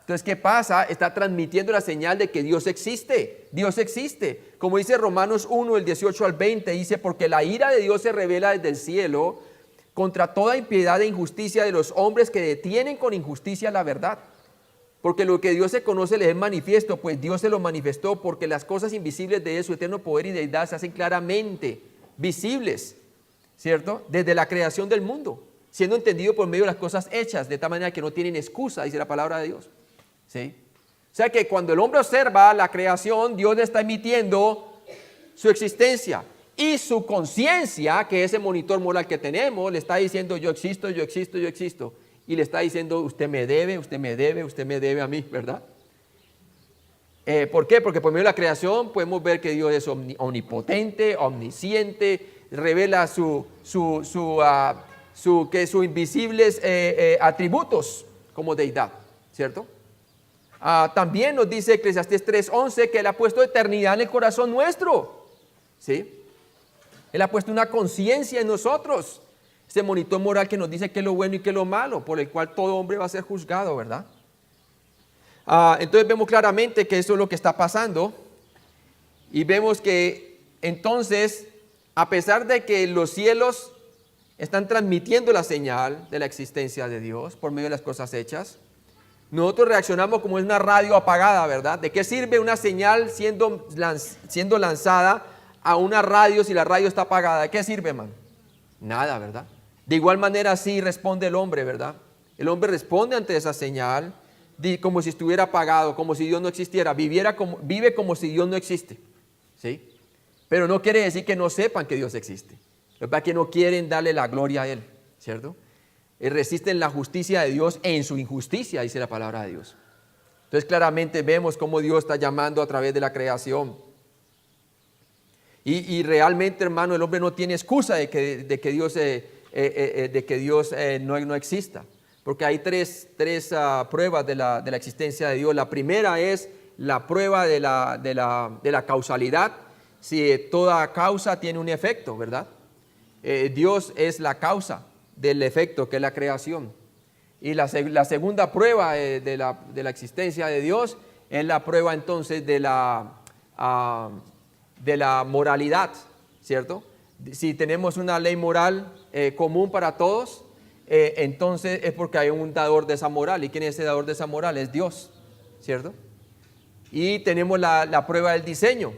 Entonces, ¿qué pasa? Está transmitiendo la señal de que Dios existe. Dios existe. Como dice Romanos 1, el 18 al 20, dice, porque la ira de Dios se revela desde el cielo contra toda impiedad e injusticia de los hombres que detienen con injusticia la verdad. Porque lo que Dios se conoce les es manifiesto, pues Dios se lo manifestó, porque las cosas invisibles de su eterno poder y deidad se hacen claramente visibles, ¿cierto? Desde la creación del mundo, siendo entendido por medio de las cosas hechas, de tal manera que no tienen excusa, dice la palabra de Dios. ¿Sí? O sea que cuando el hombre observa la creación, Dios le está emitiendo su existencia y su conciencia, que es el monitor moral que tenemos, le está diciendo yo existo, yo existo, yo existo. Y le está diciendo usted me debe, usted me debe, usted me debe a mí, ¿verdad? ¿Por qué? Porque por medio de la creación podemos ver que Dios es omnipotente, omnisciente, revela sus invisibles atributos como deidad, ¿cierto? También nos dice Eclesiastés 3:11 que Él ha puesto eternidad en el corazón nuestro. ¿Sí? Él ha puesto una conciencia en nosotros. Ese monitor moral que nos dice qué es lo bueno y qué es lo malo, por el cual todo hombre va a ser juzgado, ¿verdad? Entonces vemos claramente que eso es lo que está pasando. Y vemos que entonces, a pesar de que los cielos están transmitiendo la señal de la existencia de Dios por medio de las cosas hechas, nosotros reaccionamos como es una radio apagada, ¿verdad? ¿De qué sirve una señal siendo lanzada a una radio si la radio está apagada? ¿De qué sirve, man? Nada, ¿verdad? De igual manera así responde el hombre, ¿verdad? El hombre responde ante esa señal como si estuviera apagado, como si Dios no existiera, vive como si Dios no existe, ¿sí? Pero no quiere decir que no sepan que Dios existe. Es para que no quieren darle la gloria a Él, ¿cierto? Resisten la justicia de Dios en su injusticia, dice la palabra de Dios. Entonces claramente vemos cómo Dios está llamando a través de la creación. Y realmente, hermano, el hombre no tiene excusa de que Dios no exista. Porque hay tres pruebas de la existencia de Dios. La primera es la prueba de la causalidad. Si toda causa tiene un efecto, ¿verdad? Dios es la causa del efecto, que es la creación. Y la segunda prueba de la existencia de Dios es la prueba entonces de la moralidad, ¿cierto? Si tenemos una ley moral común para todos, entonces es porque hay un dador de esa moral. ¿Y quién es ese dador de esa moral? Es Dios, ¿cierto? Y tenemos la prueba del diseño,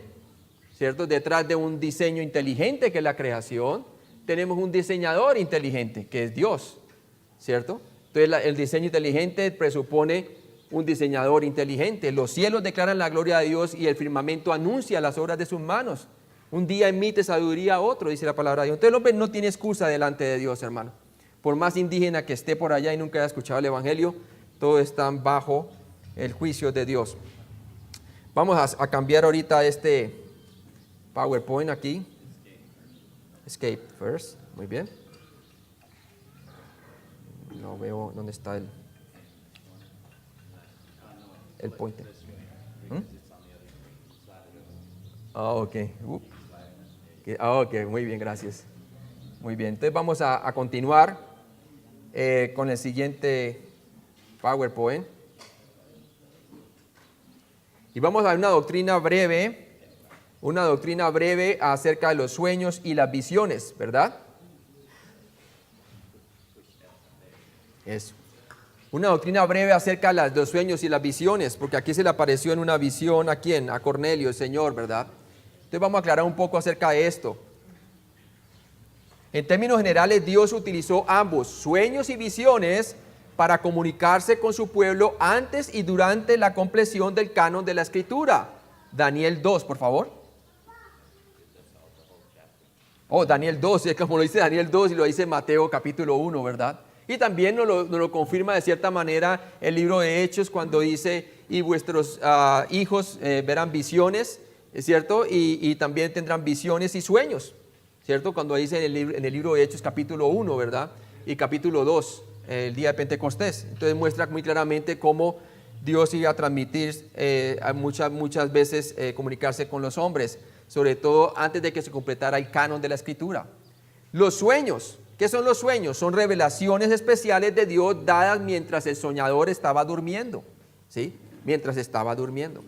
¿cierto? Detrás de un diseño inteligente que es la creación, tenemos un diseñador inteligente que es Dios, ¿cierto? Entonces el diseño inteligente presupone un diseñador inteligente. Los cielos declaran la gloria de Dios y el firmamento anuncia las obras de sus manos. Un día emite sabiduría a otro, dice la palabra de Dios. Entonces el hombre no tiene excusa delante de Dios, hermano. Por más indígena que esté por allá y nunca haya escuchado el evangelio, todos están bajo el juicio de Dios. Vamos a cambiar ahorita este PowerPoint aquí. Escape first, muy bien. No veo dónde está el pointer. Ok. Ok, muy bien, gracias. Muy bien, entonces vamos a continuar con el siguiente PowerPoint. Y vamos a ver una doctrina breve acerca de los sueños y las visiones, ¿verdad? Eso. Una doctrina breve acerca de los sueños y las visiones, porque aquí se le apareció en una visión, ¿a quién? A Cornelio, el Señor, ¿verdad? Entonces vamos a aclarar un poco acerca de esto. En términos generales, Dios utilizó ambos, sueños y visiones, para comunicarse con su pueblo antes y durante la compleción del canon de la Escritura. Daniel 2, por favor. Daniel 2, es como lo dice Daniel 2 y lo dice Mateo capítulo 1, ¿verdad? Y también nos lo confirma de cierta manera el libro de Hechos cuando dice, y vuestros hijos verán visiones, ¿cierto? Y también tendrán visiones y sueños, ¿cierto? Cuando dice en el libro de Hechos capítulo 1, ¿verdad? Y capítulo 2, el día de Pentecostés. Entonces muestra muy claramente cómo Dios iba a transmitir muchas veces comunicarse con los hombres, sobre todo antes de que se completara el canon de la Escritura. Los sueños, ¿qué son los sueños? Son revelaciones especiales de Dios dadas mientras el soñador estaba durmiendo, ¿sí? Mientras estaba durmiendo.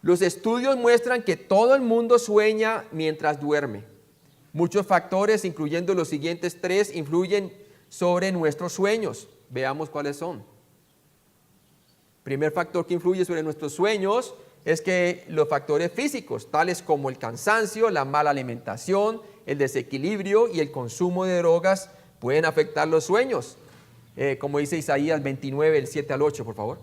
Los estudios muestran que todo el mundo sueña mientras duerme. Muchos factores, incluyendo los siguientes 3, influyen sobre nuestros sueños. Veamos cuáles son. Primer factor que influye sobre nuestros sueños es que los factores físicos, tales como el cansancio, la mala alimentación, el desequilibrio y el consumo de drogas, pueden afectar los sueños. Como dice Isaías 29, el 7 al 8, por favor.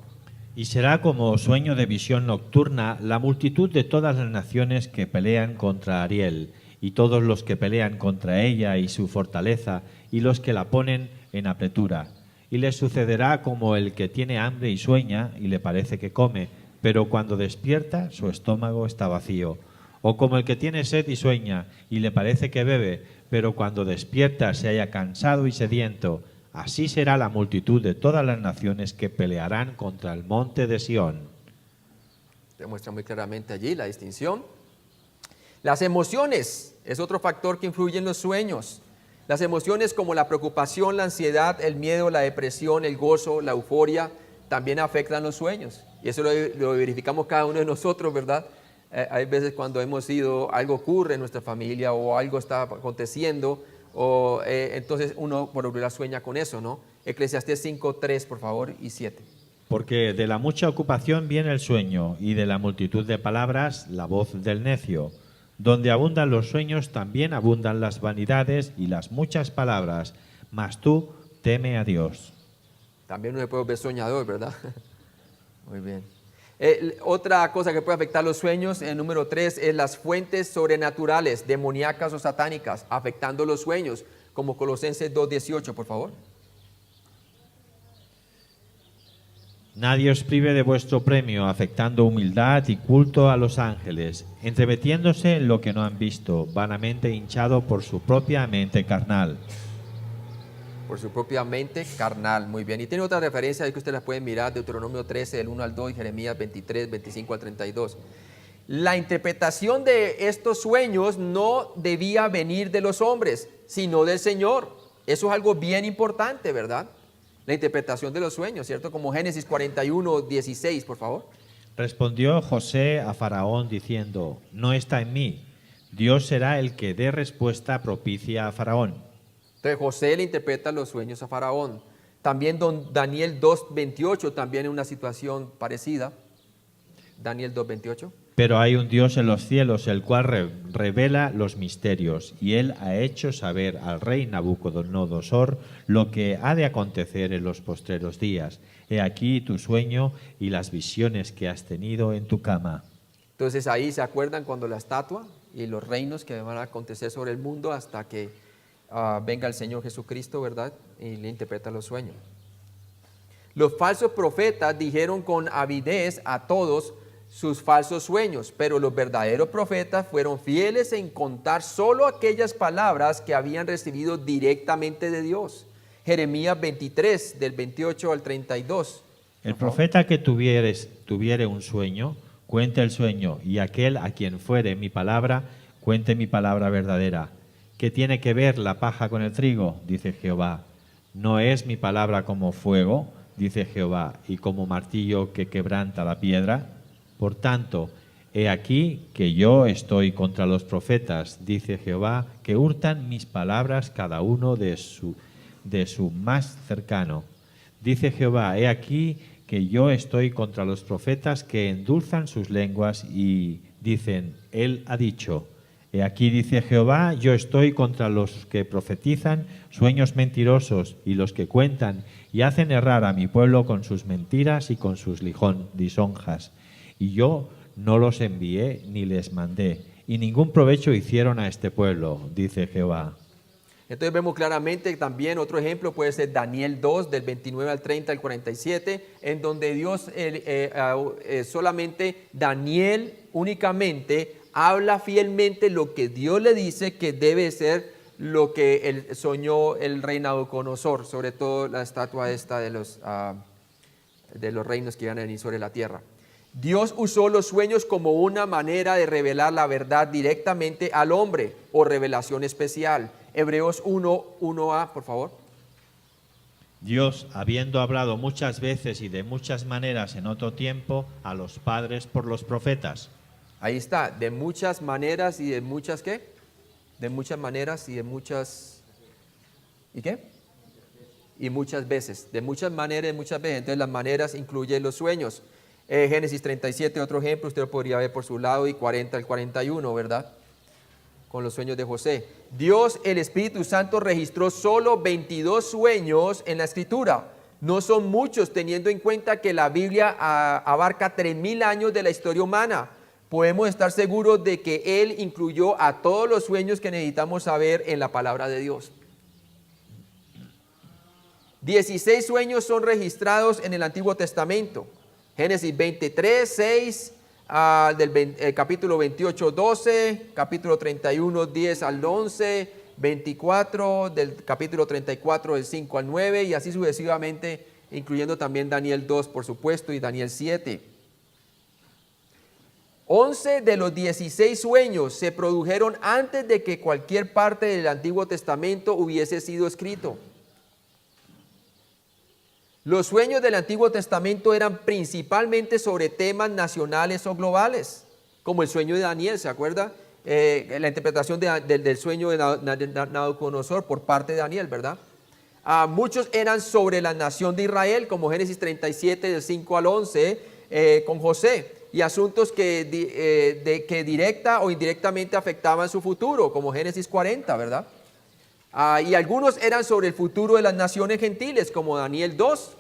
Y será como sueño de visión nocturna la multitud de todas las naciones que pelean contra Ariel, y todos los que pelean contra ella y su fortaleza, y los que la ponen en apretura. Y les sucederá como el que tiene hambre y sueña, y le parece que come, pero cuando despierta su estómago está vacío. O como el que tiene sed y sueña, y le parece que bebe, pero cuando despierta se halla cansado y sediento. Así será la multitud de todas las naciones que pelearán contra el monte de Sión. Te muestra muy claramente allí la distinción. Las emociones es otro factor que influye en los sueños. Las emociones como la preocupación, la ansiedad, el miedo, la depresión, el gozo, la euforia, también afectan los sueños. Y eso lo verificamos cada uno de nosotros, ¿verdad? Hay veces cuando algo ocurre en nuestra familia o algo está aconteciendo, entonces uno por lo general sueña con eso, ¿no? Eclesiastés 5:3, por favor, y 7. Porque de la mucha ocupación viene el sueño, y de la multitud de palabras la voz del necio. Donde abundan los sueños, también abundan las vanidades y las muchas palabras. Mas tú teme a Dios. También uno puede ver soñador, ¿verdad? Muy bien. Otra cosa que puede afectar los sueños, el número 3, es las fuentes sobrenaturales, demoníacas o satánicas, afectando los sueños, como Colosenses 2:18, por favor. Nadie os prive de vuestro premio, afectando humildad y culto a los ángeles, entremetiéndose en lo que no han visto, vanamente hinchado por su propia mente carnal. Por su propia mente carnal, muy bien. Y tiene otra referencia ahí que ustedes la pueden mirar, Deuteronomio 13, del 1 al 2, y Jeremías 23, 25 al 32. La interpretación de estos sueños no debía venir de los hombres, sino del Señor. Eso es algo bien importante, ¿verdad? La interpretación de los sueños, ¿cierto? Como Génesis 41, 16, por favor. Respondió José a Faraón diciendo, no está en mí, Dios será el que dé respuesta propicia a Faraón. Entonces José le interpreta los sueños a Faraón. También Daniel 2:28, también en una situación parecida. Daniel 2:28. Pero hay un Dios en los cielos, el cual revela los misterios, y él ha hecho saber al rey Nabucodonosor lo que ha de acontecer en los postreros días. He aquí tu sueño y las visiones que has tenido en tu cama. Entonces ahí se acuerdan cuando la estatua y los reinos que van a acontecer sobre el mundo hasta que venga el Señor Jesucristo, ¿verdad? Y le interpreta los sueños. Los falsos profetas dijeron con avidez a todos sus falsos sueños, pero los verdaderos profetas fueron fieles en contar solo aquellas palabras que habían recibido directamente de Dios. Jeremías 23, del 28 al 32. El profeta que tuviere un sueño, cuente el sueño, y aquel a quien fuere mi palabra, cuente mi palabra verdadera. ¿Qué tiene que ver la paja con el trigo? Dice Jehová. ¿No es mi palabra como fuego? Dice Jehová, y como martillo que quebranta la piedra. Por tanto, he aquí que yo estoy contra los profetas, dice Jehová, que hurtan mis palabras cada uno de su más cercano. Dice Jehová, he aquí que yo estoy contra los profetas que endulzan sus lenguas y dicen, él ha dicho. He aquí, dice Jehová, yo estoy contra los que profetizan sueños mentirosos y los que cuentan y hacen errar a mi pueblo con sus mentiras y con sus lisonjas. Y yo no los envié ni les mandé, y ningún provecho hicieron a este pueblo, dice Jehová. Entonces vemos claramente también otro ejemplo puede ser Daniel 2, del 29 al 30 al 47, en donde Dios, solamente Daniel únicamente habla fielmente lo que Dios le dice que debe ser lo que soñó el rey Nabucodonosor, sobre todo la estatua esta de los reinos que iban a venir sobre la tierra. Dios usó los sueños como una manera de revelar la verdad directamente al hombre o revelación especial. Hebreos 1:1a, por favor. Dios, habiendo hablado muchas veces y de muchas maneras en otro tiempo a los padres por los profetas. Ahí está, de muchas maneras y de muchas ¿qué? De muchas maneras y de muchas ¿y qué? Y muchas veces, de muchas maneras y muchas veces. Entonces las maneras incluyen los sueños. Génesis 37, otro ejemplo, usted lo podría ver por su lado, y 40 al 41, ¿verdad? Con los sueños de José. Dios, el Espíritu Santo, registró solo 22 sueños en la Escritura. No son muchos, teniendo en cuenta que la Biblia abarca 3000 años de la historia humana. Podemos estar seguros de que Él incluyó a todos los sueños que necesitamos saber en la palabra de Dios. 16 sueños son registrados en el Antiguo Testamento. Génesis 23, 6, capítulo 28, 12, capítulo 31, 10 al 11, 24, del capítulo 34, del 5 al 9, y así sucesivamente, incluyendo también Daniel 2, por supuesto, y Daniel 7. 11 de los 16 sueños se produjeron antes de que cualquier parte del Antiguo Testamento hubiese sido escrito. Los sueños del Antiguo Testamento eran principalmente sobre temas nacionales o globales, como el sueño de Daniel, ¿se acuerda? La interpretación del sueño de Nabucodonosor por parte de Daniel, ¿verdad? Muchos eran sobre la nación de Israel, como Génesis 37, del 5 al 11, con José, y asuntos que directa o indirectamente afectaban su futuro, como Génesis 40, ¿verdad? Y algunos eran sobre el futuro de las naciones gentiles, como Daniel 2,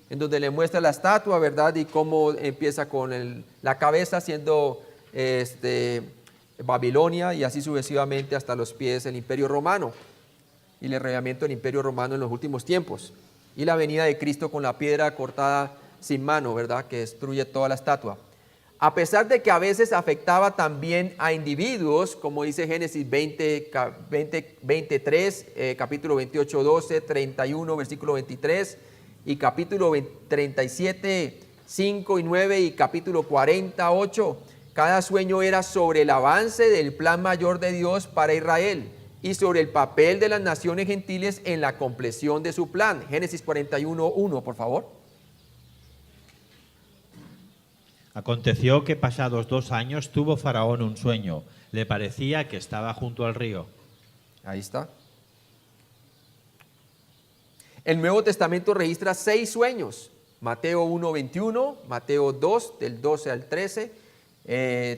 en donde le muestra la estatua, ¿verdad? Y cómo empieza con la cabeza siendo Babilonia, y así sucesivamente hasta los pies del Imperio Romano, y el arrebatamiento del Imperio Romano en los últimos tiempos, y la venida de Cristo con la piedra cortada sin mano, ¿verdad? Que destruye toda la estatua. A pesar de que a veces afectaba también a individuos, como dice Génesis 23, capítulo 28, 12, 31, versículo 23, y capítulo 37, 5 y 9, y capítulo 48, cada sueño era sobre el avance del plan mayor de Dios para Israel y sobre el papel de las naciones gentiles en la compleción de su plan. Génesis 41, 1, por favor. Aconteció que pasados 2 años tuvo Faraón un sueño. Le parecía que estaba junto al río. Ahí está. El Nuevo Testamento registra 6 sueños. Mateo 1, 21, Mateo 2, del 12 al 13.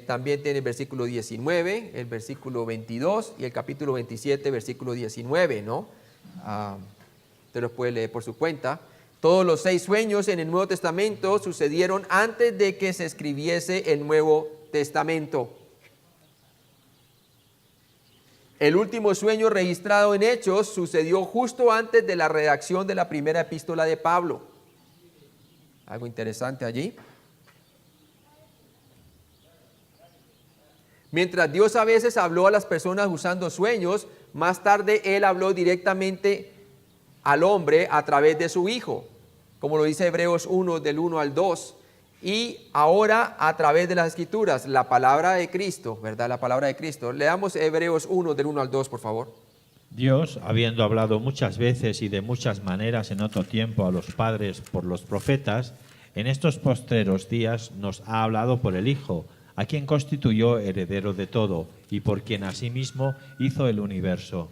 También tiene el versículo 19, el versículo 22 y el capítulo 27, versículo 19, ¿no? Usted los puede leer por su cuenta. Todos los 6 sueños en el Nuevo Testamento sucedieron antes de que se escribiese el Nuevo Testamento. El último sueño registrado en Hechos sucedió justo antes de la redacción de la primera epístola de Pablo. Algo interesante allí. Mientras Dios a veces habló a las personas usando sueños, más tarde Él habló directamente al hombre a través de su Hijo, como lo dice Hebreos 1, del 1 al 2, y ahora a través de las Escrituras, la palabra de Cristo, ¿verdad? La palabra de Cristo. Leamos Hebreos 1, del 1 al 2, por favor. Dios, habiendo hablado muchas veces y de muchas maneras en otro tiempo a los padres por los profetas, en estos postreros días nos ha hablado por el Hijo, a quien constituyó heredero de todo y por quien asimismo hizo el universo.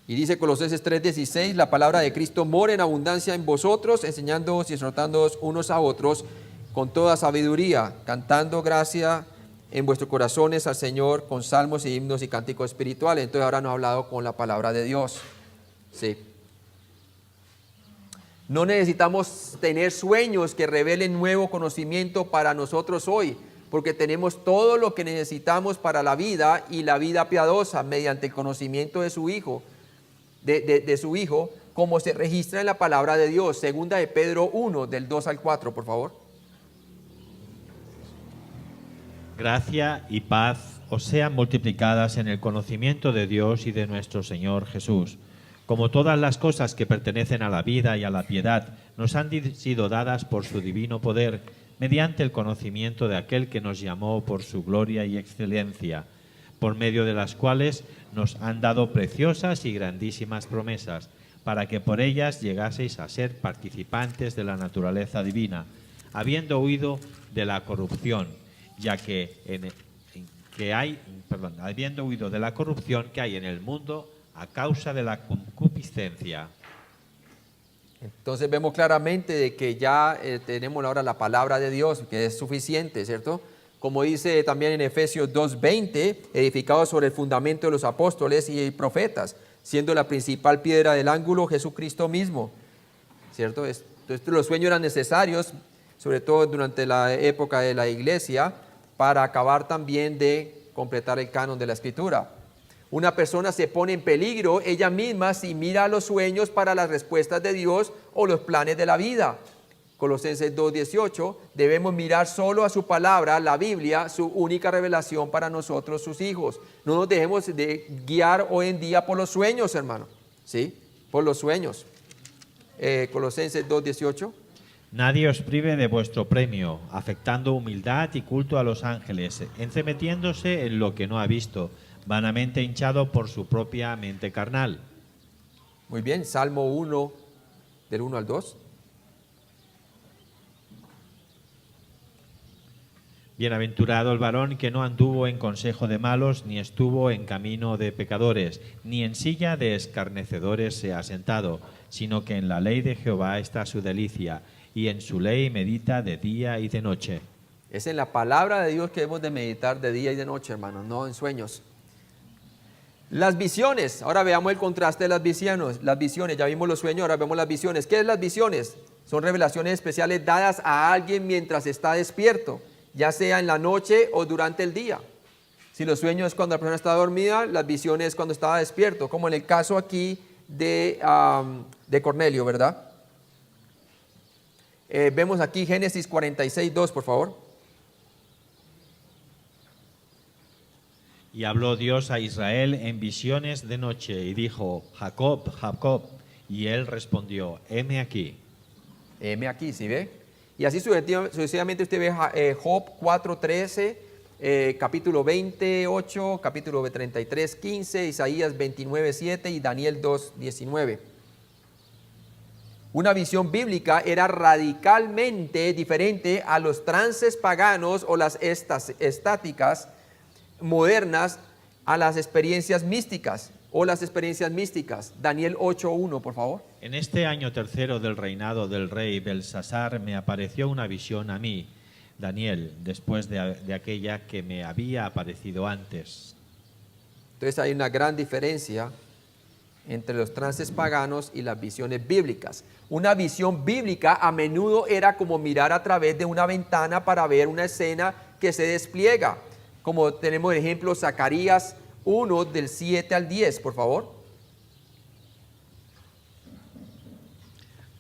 Y dice Colosenses 3:16, la palabra de Cristo mora en abundancia en vosotros, enseñándoos y exhortándoos unos a otros con toda sabiduría, cantando gracia en vuestros corazones al Señor con salmos y himnos y cánticos espirituales. Entonces ahora nos ha hablado con la palabra de Dios. Sí. No necesitamos tener sueños que revelen nuevo conocimiento para nosotros hoy, porque tenemos todo lo que necesitamos para la vida y la vida piadosa mediante el conocimiento de su Hijo. De su Hijo, como se registra en la palabra de Dios. Segunda de Pedro 1, del 2 al 4, por favor. Gracia y paz os sean multiplicadas en el conocimiento de Dios y de nuestro Señor Jesús. Como todas las cosas que pertenecen a la vida y a la piedad nos han sido dadas por su divino poder, mediante el conocimiento de aquel que nos llamó por su gloria y excelencia, por medio de las cuales nos han dado preciosas y grandísimas promesas, para que por ellas llegaseis a ser participantes de la naturaleza divina, habiendo huido de la corrupción, habiendo huido de la corrupción que hay en el mundo a causa de la concupiscencia. Entonces vemos claramente de que ya tenemos ahora la palabra de Dios, que es suficiente, ¿cierto? Como dice también en Efesios 2:20, edificados sobre el fundamento de los apóstoles y profetas, siendo la principal piedra del ángulo Jesucristo mismo, ¿cierto? Entonces los sueños eran necesarios, sobre todo durante la época de la iglesia, para acabar también de completar el canon de la Escritura. Una persona se pone en peligro ella misma si mira los sueños para las respuestas de Dios o los planes de la vida. Colosenses 2:18, debemos mirar solo a su palabra, la Biblia, su única revelación para nosotros, sus hijos. No nos dejemos de guiar hoy en día por los sueños, hermano. ¿Sí? Por los sueños. Colosenses 2:18. Nadie os prive de vuestro premio, afectando humildad y culto a los ángeles, entremetiéndose en lo que no ha visto, vanamente hinchado por su propia mente carnal. Muy bien, Salmo 1, del 1 al 2. Bienaventurado el varón que no anduvo en consejo de malos, ni estuvo en camino de pecadores, ni en silla de escarnecedores se ha sentado, sino que en la ley de Jehová está su delicia, y en su ley medita de día y de noche. Es en la palabra de Dios que debemos de meditar de día y de noche, hermanos, no en sueños. Las visiones, ahora veamos el contraste de las visiones, ya vimos los sueños, ahora vemos las visiones. ¿Qué es las visiones? Son revelaciones especiales dadas a alguien mientras está despierto, ya sea en la noche o durante el día. Si los sueños es cuando la persona está dormida, las visiones es cuando estaba despierto, como en el caso aquí de Cornelio, ¿verdad? Vemos aquí Génesis 46:2, por favor. Y habló Dios a Israel en visiones de noche, y dijo, Jacob, Jacob. Y él respondió, heme aquí. Heme aquí, ¿sí ve? Y así sucesivamente usted ve Job 4:13, capítulo 28, capítulo 33:15, Isaías 29:7 y Daniel 2:19. Una visión bíblica era radicalmente diferente a los trances paganos o las estáticas modernas, a las experiencias místicas o las experiencias místicas. Daniel 8:1, por favor. En este año tercero del reinado del rey Belsasar me apareció una visión a mí, Daniel, después de aquella que me había aparecido antes. Entonces hay una gran diferencia entre los trances paganos y las visiones bíblicas. Una visión bíblica a menudo era como mirar a través de una ventana para ver una escena que se despliega. Como tenemos el ejemplo Zacarías 1 del 7 al 10, por favor.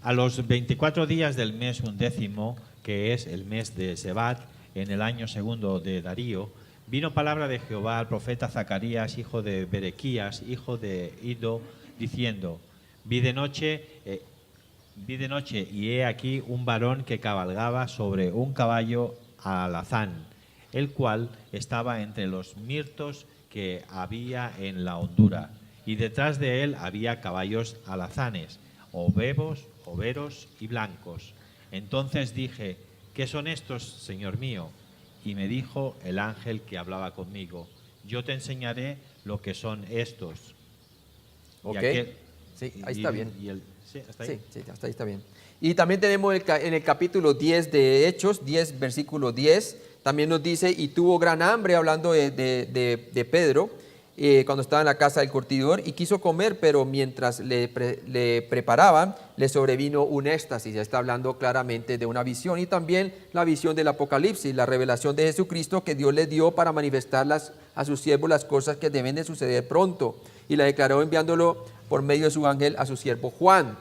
A los 24 días del mes 11, que es el mes de Sebat, en el año segundo de Darío, vino palabra de Jehová al profeta Zacarías, hijo de Berequías, hijo de Iddo, diciendo, vi de noche y he aquí un varón que cabalgaba sobre un caballo alazán, el cual estaba entre los mirtos que había en la hondura, y detrás de él había caballos alazanes, overos y blancos. Entonces dije, ¿qué son estos, Señor mío? Y me dijo el ángel que hablaba conmigo, yo te enseñaré lo que son estos. Ok, sí, ahí está bien. ¿Sí, hasta ahí? Sí, hasta ahí está bien. Y también tenemos en el capítulo 10 de Hechos, 10, versículo 10, también nos dice, y tuvo gran hambre, hablando de Pedro, cuando estaba en la casa del curtidor, y quiso comer, pero mientras le preparaban, le sobrevino un éxtasis. Ya está hablando claramente de una visión, y también la visión del Apocalipsis, la revelación de Jesucristo que Dios le dio para manifestarlas a sus siervos las cosas que deben de suceder pronto, y la declaró enviándolo por medio de su ángel a su siervo Juan.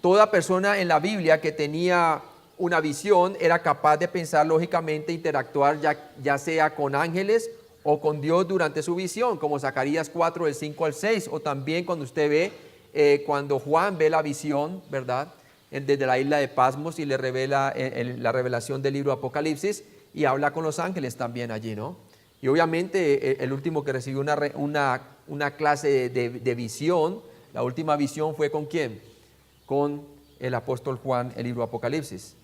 Toda persona en la Biblia que tenía una visión era capaz de pensar lógicamente, interactuar ya sea con ángeles o con Dios durante su visión, como Zacarías 4, del 5 al 6, o también cuando usted ve, cuando Juan ve la visión, ¿verdad? Desde la isla de Pasmos y le revela la revelación del libro Apocalipsis, y habla con los ángeles también allí, ¿no? Y obviamente el último que recibió una clase de visión, la última visión fue ¿con quién? Con el apóstol Juan, el libro Apocalipsis,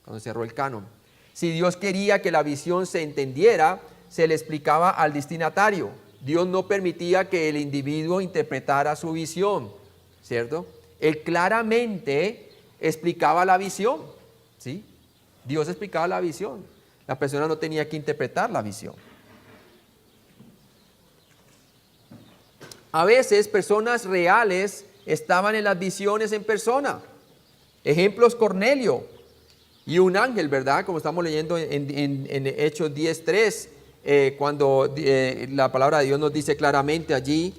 cuando cerró el canon. Si Dios quería que la visión se entendiera, se le explicaba al destinatario. Dios no permitía que el individuo interpretara su visión, ¿cierto? Él claramente explicaba la visión, ¿sí? Dios explicaba la visión. La persona no tenía que interpretar la visión. A veces personas reales estaban en las visiones en persona. Ejemplos, Cornelio y un ángel, ¿verdad? Como estamos leyendo en Hechos 10:3, cuando la palabra de Dios nos dice claramente allí,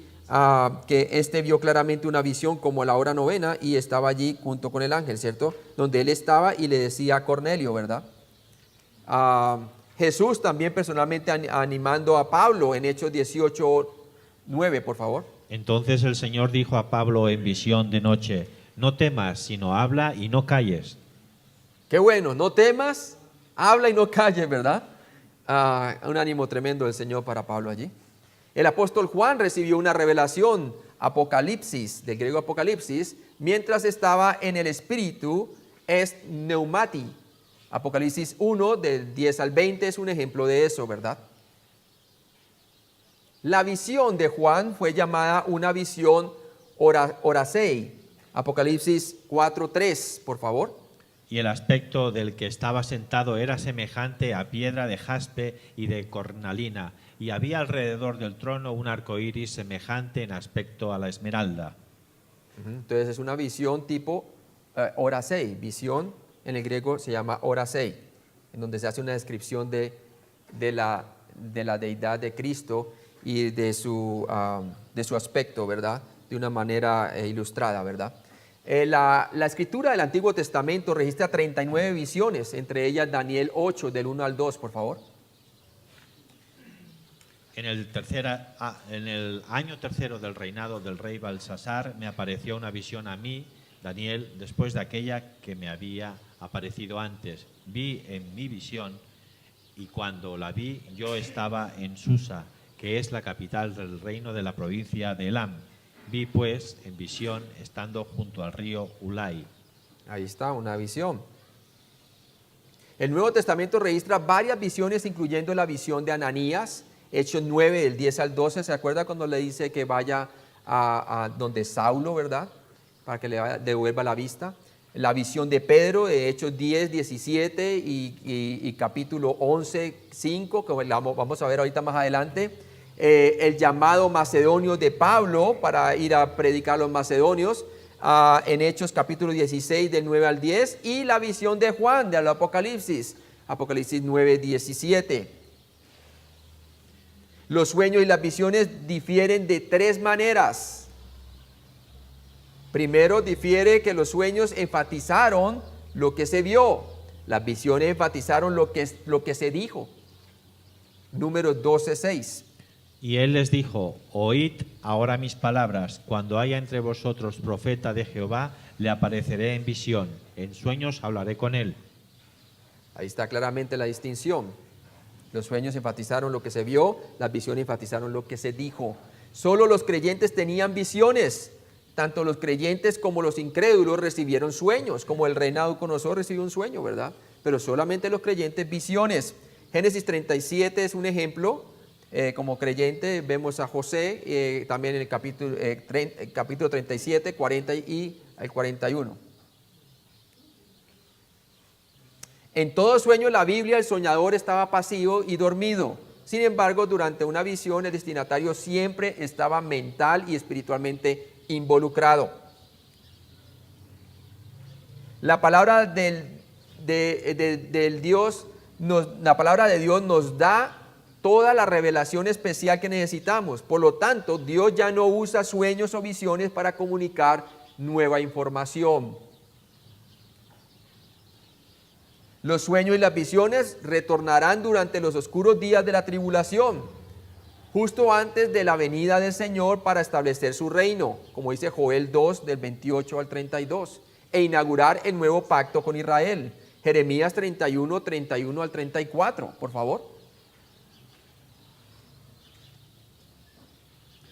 que éste vio claramente una visión como a la hora novena y estaba allí junto con el ángel, ¿cierto? Donde él estaba y le decía a Cornelio, ¿verdad? Jesús también personalmente animando a Pablo en Hechos 18:9, por favor. Entonces el Señor dijo a Pablo en visión de noche: no temas, sino habla y no calles. Qué bueno, no temas, habla y no calles, ¿verdad? Un ánimo tremendo del Señor para Pablo allí. El apóstol Juan recibió una revelación, Apocalipsis, del griego Apocalipsis, mientras estaba en el espíritu, es neumati. Apocalipsis 1, del 10 al 20, es un ejemplo de eso, ¿verdad? La visión de Juan fue llamada una visión orasei. Apocalipsis 4:3, por favor. Y el aspecto del que estaba sentado era semejante a piedra de jaspe y de cornalina, y había alrededor del trono un arco iris semejante en aspecto a la esmeralda. Entonces es una visión tipo orasei. Visión en el griego se llama orasei, en donde se hace una descripción de la deidad de Cristo y de su aspecto, ¿verdad? De una manera ilustrada, ¿verdad? La escritura del Antiguo Testamento registra 39 visiones, entre ellas Daniel 8, del 1 al 2, por favor. En el año tercero del reinado del rey Belsasar me apareció una visión a mí, Daniel, después de aquella que me había aparecido antes. Vi en mi visión, y cuando la vi yo estaba en Susa, que es la capital del reino de la provincia de Elam. Vi pues en visión estando junto al río Ulai. Ahí está, una visión. El Nuevo Testamento registra varias visiones, incluyendo la visión de Ananías, Hechos 9, del 10 al 12. ¿Se acuerda cuando le dice que vaya a donde Saulo, verdad? Para que le devuelva la vista. La visión de Pedro, de Hechos 10, 17 y capítulo 11, 5, que vamos a ver ahorita más adelante. El llamado macedonio de Pablo para ir a predicar a los macedonios en Hechos capítulo 16 del 9 al 10 y la visión de Juan del Apocalipsis, Apocalipsis 9, 17. Los sueños y las visiones difieren de tres maneras. Primero, difiere que los sueños enfatizaron lo que se vio, las visiones enfatizaron lo que se dijo. Números 12, 6. Y él les dijo: oíd ahora mis palabras, cuando haya entre vosotros profeta de Jehová, le apareceré en visión, en sueños hablaré con él. Ahí está claramente la distinción. Los sueños enfatizaron lo que se vio, las visiones enfatizaron lo que se dijo. Solo los creyentes tenían visiones, tanto los creyentes como los incrédulos recibieron sueños, como el rey Nabucodonosor recibió un sueño, ¿verdad? Pero solamente los creyentes visiones. Génesis 37 es un ejemplo. Como creyente vemos a José también en el capítulo 37, 40 y el 41. En todo sueño en la Biblia el soñador estaba pasivo y dormido. Sin embargo, durante una visión el destinatario siempre estaba mental y espiritualmente involucrado. La palabra la palabra de Dios nos da toda la revelación especial que necesitamos. Por lo tanto, Dios ya no usa sueños o visiones para comunicar nueva información. Los sueños y las visiones retornarán durante los oscuros días de la tribulación, justo antes de la venida del Señor para establecer su reino, como dice Joel 2, del 28 al 32, e inaugurar el nuevo pacto con Israel. Jeremías 31, 31 al 34, por favor.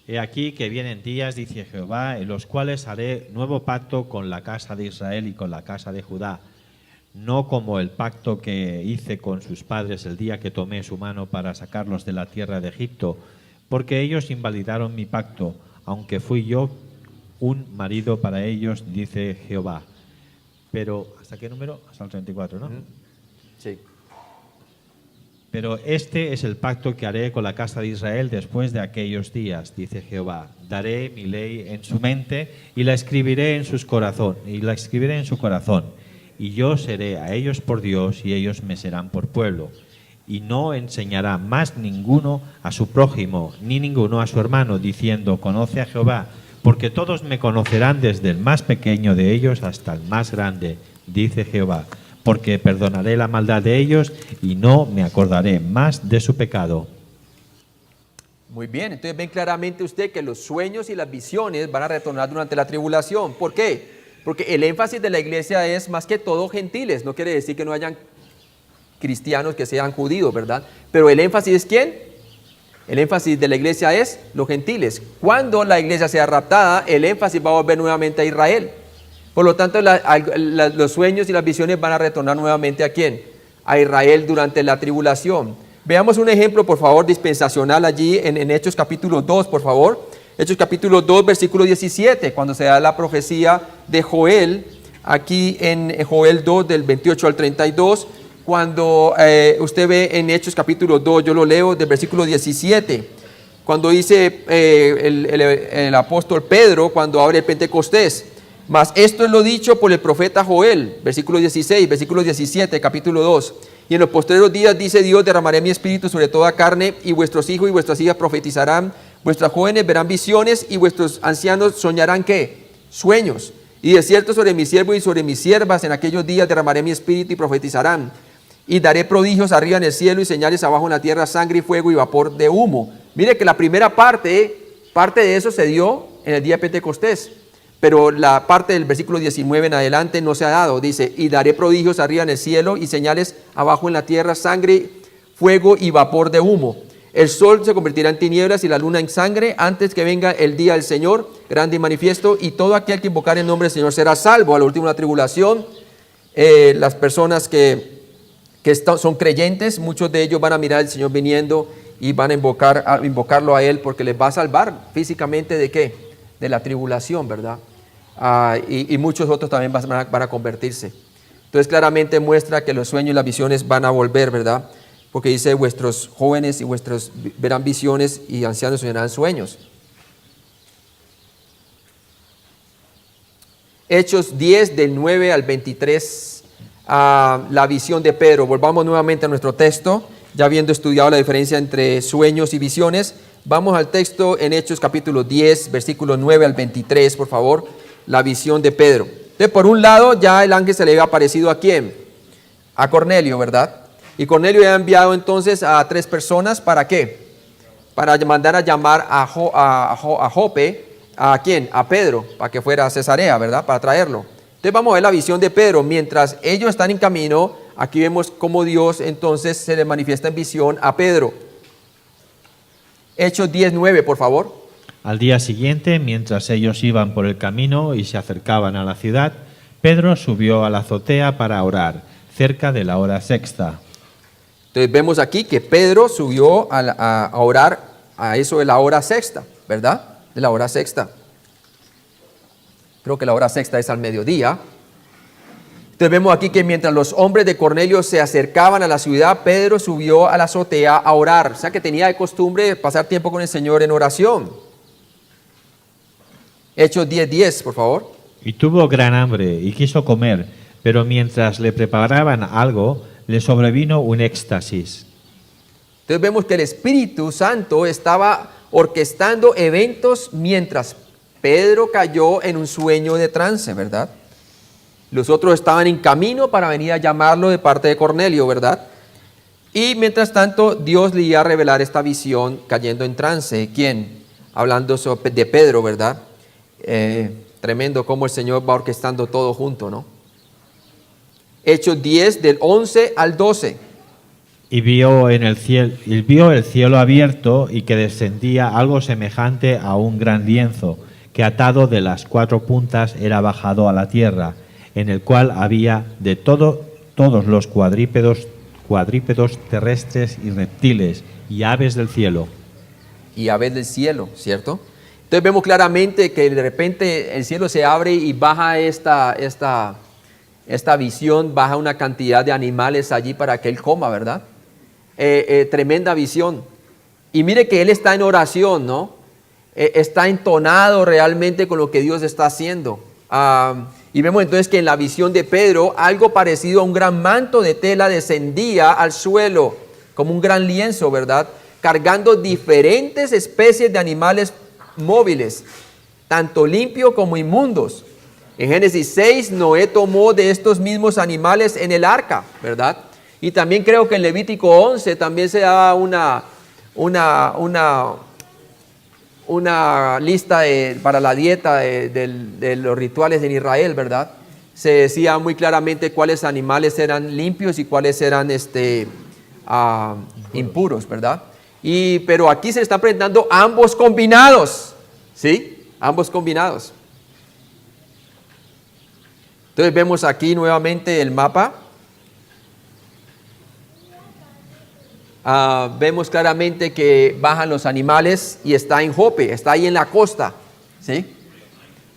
He aquí que vienen días, dice Jehová, en los cuales haré nuevo pacto con la casa de Israel y con la casa de Judá, no como el pacto que hice con sus padres el día que tomé su mano para sacarlos de la tierra de Egipto, porque ellos invalidaron mi pacto, aunque fui yo un marido para ellos, dice Jehová. Pero, ¿hasta qué número? Hasta el 34, ¿no? Sí. Pero este es el pacto que haré con la casa de Israel después de aquellos días, dice Jehová. Daré mi ley en su mente y la escribiré en su corazón, y yo seré a ellos por Dios y ellos me serán por pueblo. y no enseñará más ninguno a su prójimo, ni ninguno a su hermano, diciendo, conoce a Jehová, porque todos me conocerán desde el más pequeño de ellos hasta el más grande, dice Jehová, porque perdonaré la maldad de ellos y no me acordaré más de su pecado. Muy bien, entonces ven claramente usted que los sueños y las visiones van a retornar durante la tribulación. ¿Por qué? Porque el énfasis de la iglesia es más que todo gentiles, no quiere decir que no hayan cristianos que sean judíos, ¿verdad? Pero el énfasis es ¿quién? El énfasis de la iglesia es los gentiles. Cuando la iglesia sea raptada, el énfasis va a volver nuevamente a Israel. Por lo tanto, los sueños y las visiones van a retornar nuevamente ¿a quién? A Israel durante la tribulación. Veamos un ejemplo, por favor, dispensacional allí en Hechos capítulo 2, por favor. Hechos capítulo 2, versículo 17, cuando se da la profecía de Joel, aquí en Joel 2, del 28 al 32, cuando usted ve en Hechos capítulo 2, yo lo leo del versículo 17, cuando dice el apóstol Pedro, cuando abre el Pentecostés, mas esto es lo dicho por el profeta Joel, versículo 16, versículo 17, capítulo 2. Y en los postreros días, dice Dios, derramaré mi espíritu sobre toda carne, y vuestros hijos y vuestras hijas profetizarán, vuestras jóvenes verán visiones, y vuestros ancianos soñarán, ¿qué? Sueños. Y de cierto sobre mis siervos y sobre mis siervas en aquellos días derramaré mi espíritu y profetizarán. Y daré prodigios arriba en el cielo y señales abajo en la tierra, sangre y fuego y vapor de humo. Mire que la primera parte de eso se dio en el día de Pentecostés. Pero la parte del versículo 19 en adelante no se ha dado. Dice, y daré prodigios arriba en el cielo y señales abajo en la tierra, sangre, fuego y vapor de humo. El sol se convertirá en tinieblas y la luna en sangre antes que venga el día del Señor, grande y manifiesto. Y todo aquel que invocar el nombre del Señor será salvo. A la última tribulación, las personas que son creyentes, muchos de ellos van a mirar al Señor viniendo y van a invocarlo a Él porque les va a salvar físicamente ¿de qué? De la tribulación, ¿verdad? Y muchos otros también van a convertirse. Entonces claramente muestra que los sueños y las visiones van a volver, ¿verdad? Porque dice, vuestros jóvenes y vuestros verán visiones y ancianos soñarán sueños. Hechos 10 del 9 al 23, la visión de Pedro. Volvamos nuevamente a nuestro texto, ya habiendo estudiado la diferencia entre sueños y visiones. Vamos al texto en Hechos capítulo 10, versículo 9 al 23, por favor, la visión de Pedro. Entonces, por un lado, ya el ángel se le había aparecido ¿a quién? A Cornelio, ¿verdad? Y Cornelio había enviado entonces a 3 personas, ¿para qué? Para mandar a llamar a Jope, ¿a quién? A Pedro, para que fuera a Cesarea, ¿verdad? Para traerlo. Entonces vamos a ver la visión de Pedro. Mientras ellos están en camino, aquí vemos cómo Dios entonces se le manifiesta en visión a Pedro. Hechos 10:9, por favor. Al día siguiente, mientras ellos iban por el camino y se acercaban a la ciudad, Pedro subió a la azotea para orar, cerca de la hora sexta. Entonces vemos aquí que Pedro subió a orar a eso de la hora sexta, ¿verdad? De la hora sexta. Creo que la hora sexta es al mediodía. Entonces vemos aquí que mientras los hombres de Cornelio se acercaban a la ciudad, Pedro subió a la azotea a orar. O sea que tenía de costumbre pasar tiempo con el Señor en oración. Hechos 10:10, por favor. Y tuvo gran hambre y quiso comer, pero mientras le preparaban algo, le sobrevino un éxtasis. Entonces vemos que el Espíritu Santo estaba orquestando eventos mientras Pedro cayó en un sueño de trance, ¿verdad? Los otros estaban en camino para venir a llamarlo de parte de Cornelio, ¿verdad? Y mientras tanto, Dios le iba a revelar esta visión cayendo en trance. ¿Quién? Hablando de Pedro, ¿verdad? Tremendo cómo el Señor va orquestando todo junto, ¿no? Hechos 10, del 11 al 12. Y vio el cielo abierto y que descendía algo semejante a un gran lienzo, que atado de las 4 puntas era bajado a la tierra, en el cual había de todos los cuadrúpedos terrestres y reptiles y aves del cielo. Y aves del cielo, ¿cierto? Entonces vemos claramente que de repente el cielo se abre y baja esta visión, baja una cantidad de animales allí para que él coma, ¿verdad? Tremenda visión. Y mire que él está en oración, ¿no? Está entonado realmente con lo que Dios está haciendo. Y vemos entonces que en la visión de Pedro algo parecido a un gran manto de tela descendía al suelo como un gran lienzo, ¿verdad? Cargando diferentes especies de animales móviles, tanto limpios como inmundos. En Génesis 6, Noé tomó de estos mismos animales en el arca, ¿verdad? Y también creo que en Levítico 11 también se daba una lista para la dieta de los rituales en Israel, ¿verdad? Se decía muy claramente cuáles animales eran limpios y cuáles eran impuros, ¿verdad? Pero aquí se están presentando ambos combinados, ¿sí? Ambos combinados. Entonces vemos aquí nuevamente el mapa. Vemos claramente que bajan los animales y está en Jope, está ahí en la costa, ¿sí?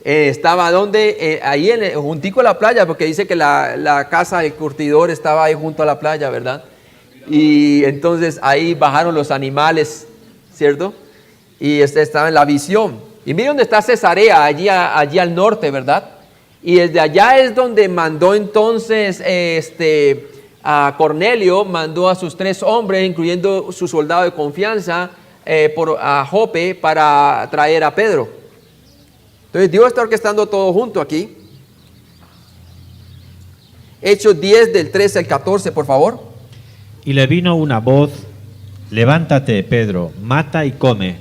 Estaba donde, ahí juntico a la playa, porque dice que la casa del curtidor estaba ahí junto a la playa, ¿verdad? Y entonces ahí bajaron los animales, ¿cierto? Y estaba en la visión. Y miren dónde está Cesarea, allí al norte, ¿verdad? Y desde allá es donde mandó entonces a Cornelio, mandó a sus 3 hombres, incluyendo su soldado de confianza, a Jope para traer a Pedro. Entonces Dios está orquestando todo junto aquí. Hechos 10 del 13 al 14, por favor. Y le vino una voz: levántate, Pedro, mata y come.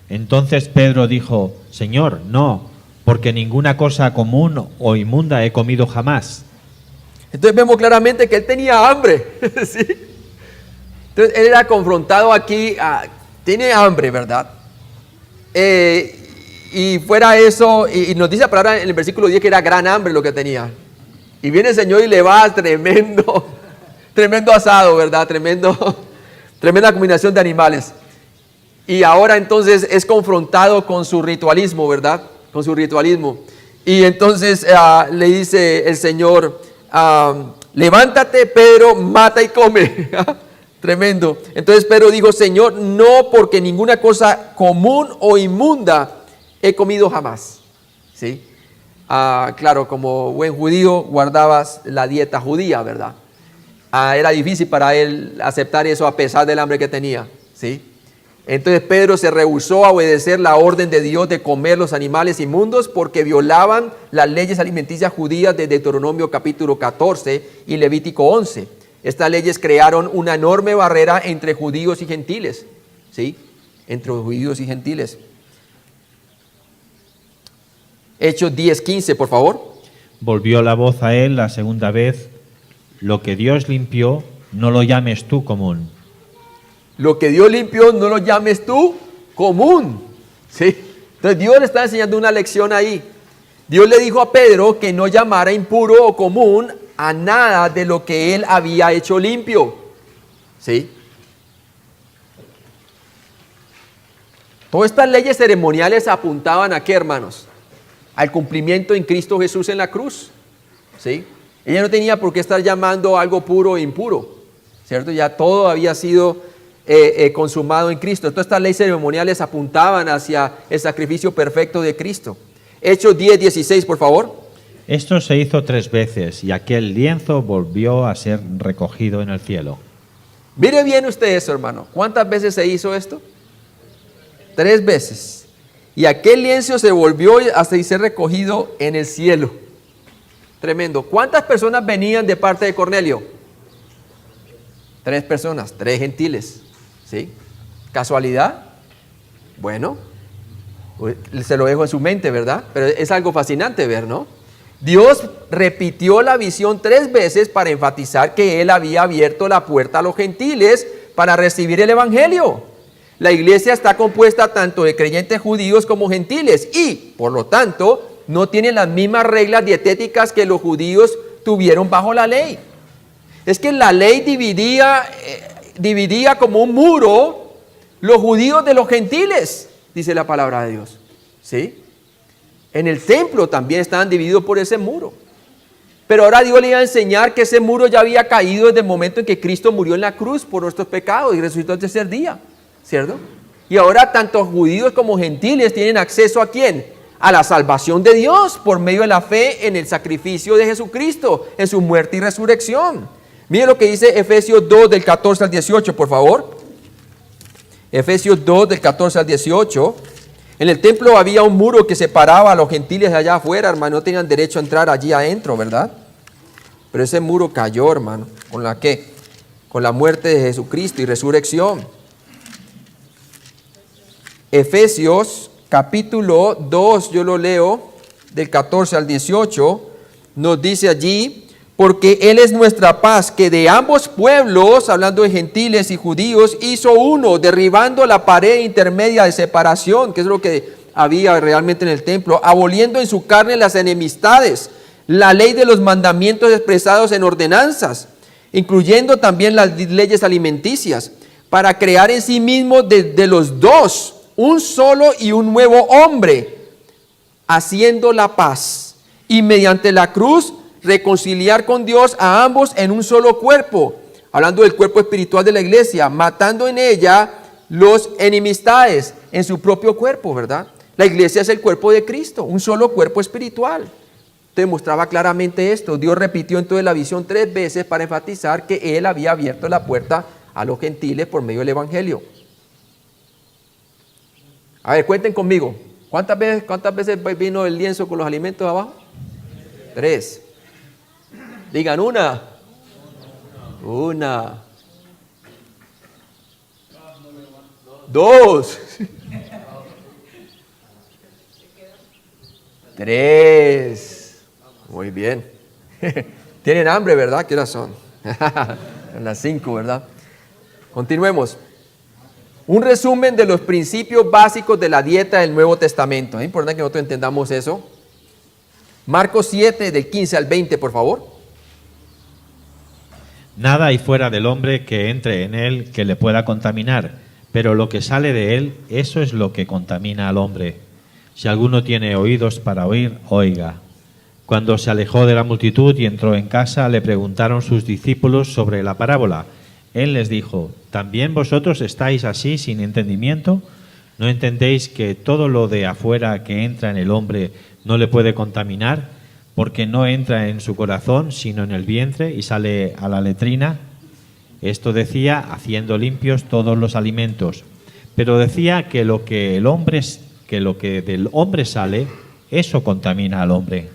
Entonces Pedro dijo: Señor, no, porque ninguna cosa común o inmunda he comido jamás. Entonces vemos claramente que él tenía hambre, ¿sí? Entonces él era confrontado aquí, tiene hambre, ¿verdad? Y fuera eso, y nos dice la palabra en el versículo 10 que era gran hambre lo que tenía. Y viene el Señor y le va a tremendo asado, ¿verdad? Tremenda combinación de animales. Y ahora entonces es confrontado con su ritualismo, ¿verdad? Con su ritualismo. Y entonces le dice el Señor: levántate, Pedro, mata y come. Tremendo. Entonces Pedro dijo: Señor, no, porque ninguna cosa común o inmunda he comido jamás. ¿Sí? Claro, como buen judío guardabas la dieta judía, ¿verdad? Era difícil para él aceptar eso a pesar del hambre que tenía. ¿Sí? Entonces Pedro se rehusó a obedecer la orden de Dios de comer los animales inmundos porque violaban las leyes alimenticias judías de Deuteronomio capítulo 14 y Levítico 11. Estas leyes crearon una enorme barrera entre judíos y gentiles, ¿sí? Entre judíos y gentiles. Hechos 10:15, por favor. Volvió la voz a él la segunda vez: lo que Dios limpió, no lo llames tú común. Lo que Dios limpió, no lo llames tú común. ¿Sí? Entonces Dios le está enseñando una lección ahí. Dios le dijo a Pedro que no llamara impuro o común a nada de lo que él había hecho limpio. ¿Sí? Todas estas leyes ceremoniales apuntaban a qué, hermanos? Al cumplimiento en Cristo Jesús en la cruz. ¿Sí? Ella no tenía por qué estar llamando algo puro o impuro, ¿cierto? Ya todo había sido consumado en Cristo. Todas estas leyes ceremoniales apuntaban hacia el sacrificio perfecto de Cristo. Hechos 10:16, por favor. Esto se hizo 3 veces y aquel lienzo volvió a ser recogido en el cielo. Mire bien usted eso, hermano. ¿Cuántas veces se hizo esto? 3 veces. Y aquel lienzo se volvió a ser recogido en el cielo. Tremendo. ¿Cuántas personas venían de parte de Cornelio? 3 personas, 3 gentiles. ¿Sí? ¿Casualidad? Bueno, se lo dejo en su mente, ¿verdad? Pero es algo fascinante ver, ¿no? Dios repitió la visión 3 veces para enfatizar que Él había abierto la puerta a los gentiles para recibir el evangelio. La iglesia está compuesta tanto de creyentes judíos como gentiles y, por lo tanto, no tienen las mismas reglas dietéticas que los judíos tuvieron bajo la ley. Es que la ley dividía como un muro los judíos de los gentiles, dice la palabra de Dios. ¿Sí? En el templo también estaban divididos por ese muro. Pero ahora Dios le iba a enseñar que ese muro ya había caído desde el momento en que Cristo murió en la cruz por nuestros pecados y resucitó el tercer día, ¿cierto? Y ahora tanto judíos como gentiles tienen acceso ¿a quién? A la salvación de Dios por medio de la fe en el sacrificio de Jesucristo, en su muerte y resurrección. Mire lo que dice Efesios 2 del 14 al 18, por favor. Efesios 2 del 14 al 18. En el templo había un muro que separaba a los gentiles de allá afuera, hermano. No tenían derecho a entrar allí adentro, ¿verdad? Pero ese muro cayó, hermano. ¿Con la qué? Con la muerte de Jesucristo y resurrección. Efesios capítulo 2, yo lo leo, del 14 al 18, nos dice allí: porque Él es nuestra paz, que de ambos pueblos, hablando de gentiles y judíos, hizo uno, derribando la pared intermedia de separación, que es lo que había realmente en el templo, aboliendo en su carne las enemistades, la ley de los mandamientos expresados en ordenanzas, incluyendo también las leyes alimenticias, para crear en sí mismo de los dos un solo y un nuevo hombre, haciendo la paz, y mediante la cruz reconciliar con Dios a ambos en un solo cuerpo, hablando del cuerpo espiritual de la iglesia, matando en ella los enemistades en su propio cuerpo, ¿verdad? La iglesia es el cuerpo de Cristo, un solo cuerpo espiritual. Te mostraba claramente esto. Dios repitió entonces la visión 3 veces para enfatizar que Él había abierto la puerta a los gentiles por medio del evangelio. A ver, cuenten conmigo. ¿Cuántas veces vino el lienzo con los alimentos abajo? 3. Digan una. 2. 3. Muy bien. Tienen hambre, ¿verdad? ¿Qué horas son? En las 5, ¿verdad? Continuemos. Un resumen de los principios básicos de la dieta del Nuevo Testamento. Es importante que nosotros entendamos eso. Marcos 7, del 15 al 20, por favor. Nada hay fuera del hombre que entre en él que le pueda contaminar, pero lo que sale de él, eso es lo que contamina al hombre. Si alguno tiene oídos para oír, oiga. Cuando se alejó de la multitud y entró en casa, le preguntaron sus discípulos sobre la parábola. Él les dijo: ¿también vosotros estáis así sin entendimiento? ¿No entendéis que todo lo de afuera que entra en el hombre no le puede contaminar, porque no entra en su corazón, sino en el vientre y sale a la letrina? Esto decía haciendo limpios todos los alimentos. Pero decía que lo que del hombre sale, eso contamina al hombre.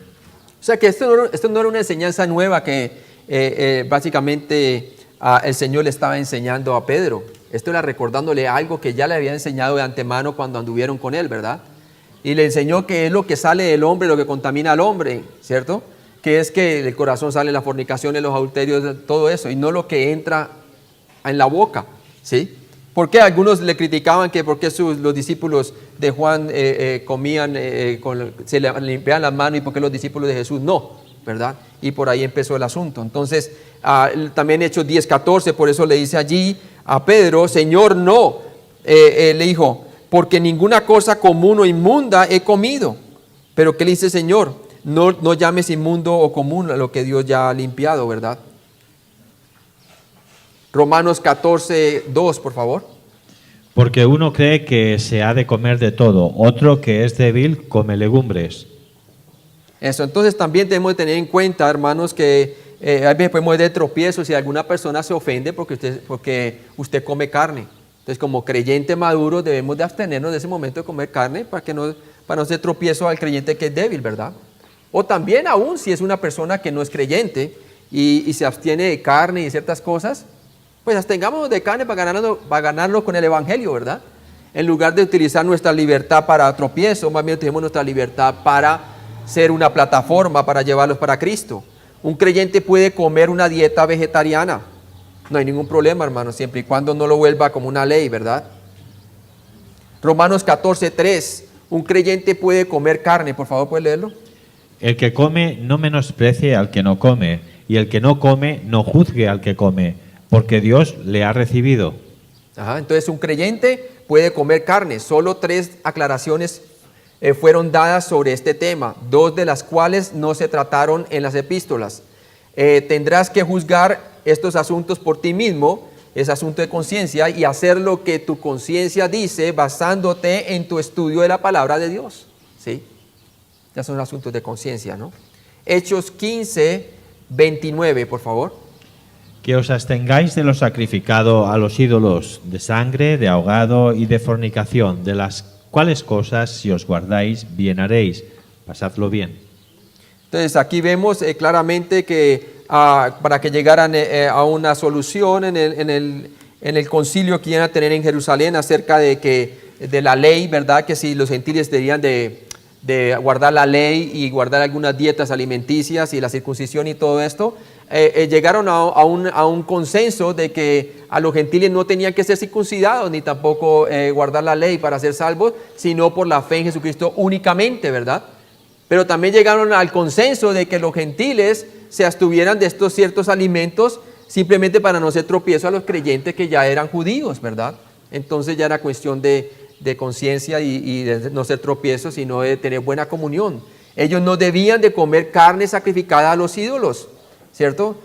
O sea que esto no era una enseñanza nueva que básicamente el Señor le estaba enseñando a Pedro. Esto era recordándole algo que ya le había enseñado de antemano cuando anduvieron con él, ¿verdad? Y le enseñó que es lo que sale del hombre, lo que contamina al hombre, ¿cierto? Que es que del corazón salen las fornicaciones, los adulterios, todo eso, y no lo que entra en la boca, ¿sí? Porque algunos le criticaban que por qué los discípulos de Juan comían, se le limpiaban las manos, y por qué los discípulos de Jesús no, ¿verdad? Y por ahí empezó el asunto. Entonces, también Hechos 10:14, por eso le dice allí a Pedro: Señor, no, le dijo, porque ninguna cosa común o inmunda he comido. Pero ¿qué le dice el Señor? No llames inmundo o común a lo que Dios ya ha limpiado, ¿verdad? Romanos 14:2, por favor. Porque uno cree que se ha de comer de todo, otro que es débil come legumbres. Eso, entonces también debemos de tener en cuenta, hermanos, que a veces podemos de tropiezo si alguna persona se ofende porque usted come carne. Entonces, como creyente maduro, debemos de abstenernos de ese momento de comer carne para no ser tropiezo al creyente que es débil, ¿verdad? O también aún si es una persona que no es creyente y se abstiene de carne y de ciertas cosas, pues abstengámonos de carne para ganarlo con el evangelio, ¿verdad? En lugar de utilizar nuestra libertad para tropiezo, más bien utilizamos nuestra libertad para ser una plataforma para llevarlos para Cristo. Un creyente puede comer una dieta vegetariana. No hay ningún problema, hermano, siempre y cuando no lo vuelva como una ley, ¿verdad? Romanos 14:3. Un creyente puede comer carne. Por favor, ¿puede leerlo? El que come no menosprecie al que no come, y el que no come no juzgue al que come, porque Dios le ha recibido. Entonces un creyente puede comer carne. Solo 3 aclaraciones fueron dadas sobre este tema, 2 de las cuales no se trataron en las epístolas. Tendrás que juzgar estos asuntos por ti mismo, es asunto de conciencia, y hacer lo que tu conciencia dice basándote en tu estudio de la palabra de Dios, ¿sí? Ya son asuntos de conciencia, ¿no? Hechos 15:29, por favor. Que os abstengáis de lo sacrificado a los ídolos, de sangre, de ahogado y de fornicación, de las cuales cosas, si os guardáis, bien haréis. Pasadlo bien. Entonces aquí vemos claramente que para que llegaran a una solución en el concilio que iban a tener en Jerusalén acerca de la ley, ¿verdad? Que si los gentiles debían de guardar la ley y guardar algunas dietas alimenticias y la circuncisión y todo esto, llegaron a un consenso de que a los gentiles no tenían que ser circuncidados ni tampoco guardar la ley para ser salvos, sino por la fe en Jesucristo únicamente, ¿verdad? Pero también llegaron al consenso de que los gentiles se abstuvieran de estos ciertos alimentos simplemente para no ser tropiezo a los creyentes que ya eran judíos, ¿verdad? Entonces ya era cuestión de conciencia y de no ser tropiezo, sino de tener buena comunión. Ellos no debían de comer carne sacrificada a los ídolos, ¿cierto?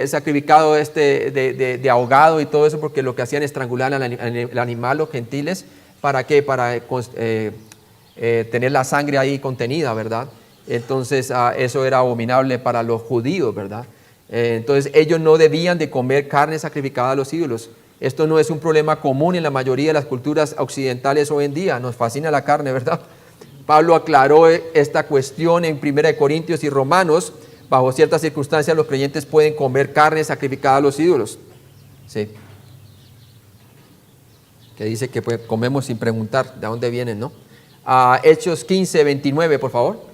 Sacrificado de ahogado y todo eso, porque lo que hacían es estrangular al animal, los gentiles. ¿Para qué? Para tener la sangre ahí contenida, ¿verdad? Entonces eso era abominable para los judíos, ¿verdad? Entonces ellos no debían de comer carne sacrificada a los ídolos. Esto no es un problema común en la mayoría de las culturas occidentales hoy en día. Nos fascina la carne, ¿verdad? Pablo aclaró esta cuestión en 1 Corintios y Romanos. Bajo ciertas circunstancias los creyentes pueden comer carne sacrificada a los ídolos. Sí. Que dice que pues, comemos sin preguntar de dónde vienen, ¿no? Hechos 15, 29, por favor.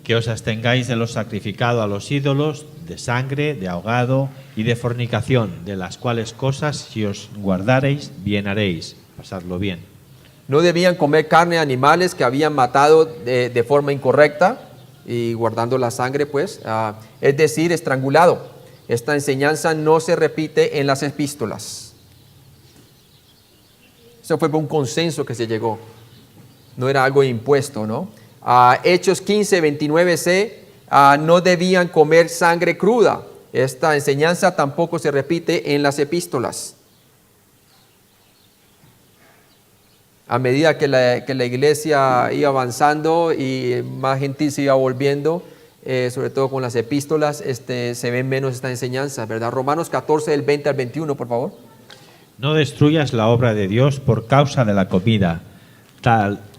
Que os abstengáis de lo sacrificado a los ídolos, de sangre, de ahogado y de fornicación, de las cuales cosas, si os guardareis, bien haréis. Pasadlo bien. No debían comer carne de animales que habían matado de forma incorrecta y guardando la sangre, pues, es decir, estrangulado. Esta enseñanza no se repite en las epístolas. Eso fue por un consenso que se llegó. No era algo impuesto, ¿no? Hechos 15, 29c, no debían comer sangre cruda. Esta enseñanza tampoco se repite en las epístolas. A medida que la iglesia iba avanzando y más gentil se iba volviendo, sobre todo con las epístolas, se ven menos esta enseñanza, ¿verdad? Romanos 14, del 20 al 21, por favor. No destruyas la obra de Dios por causa de la comida.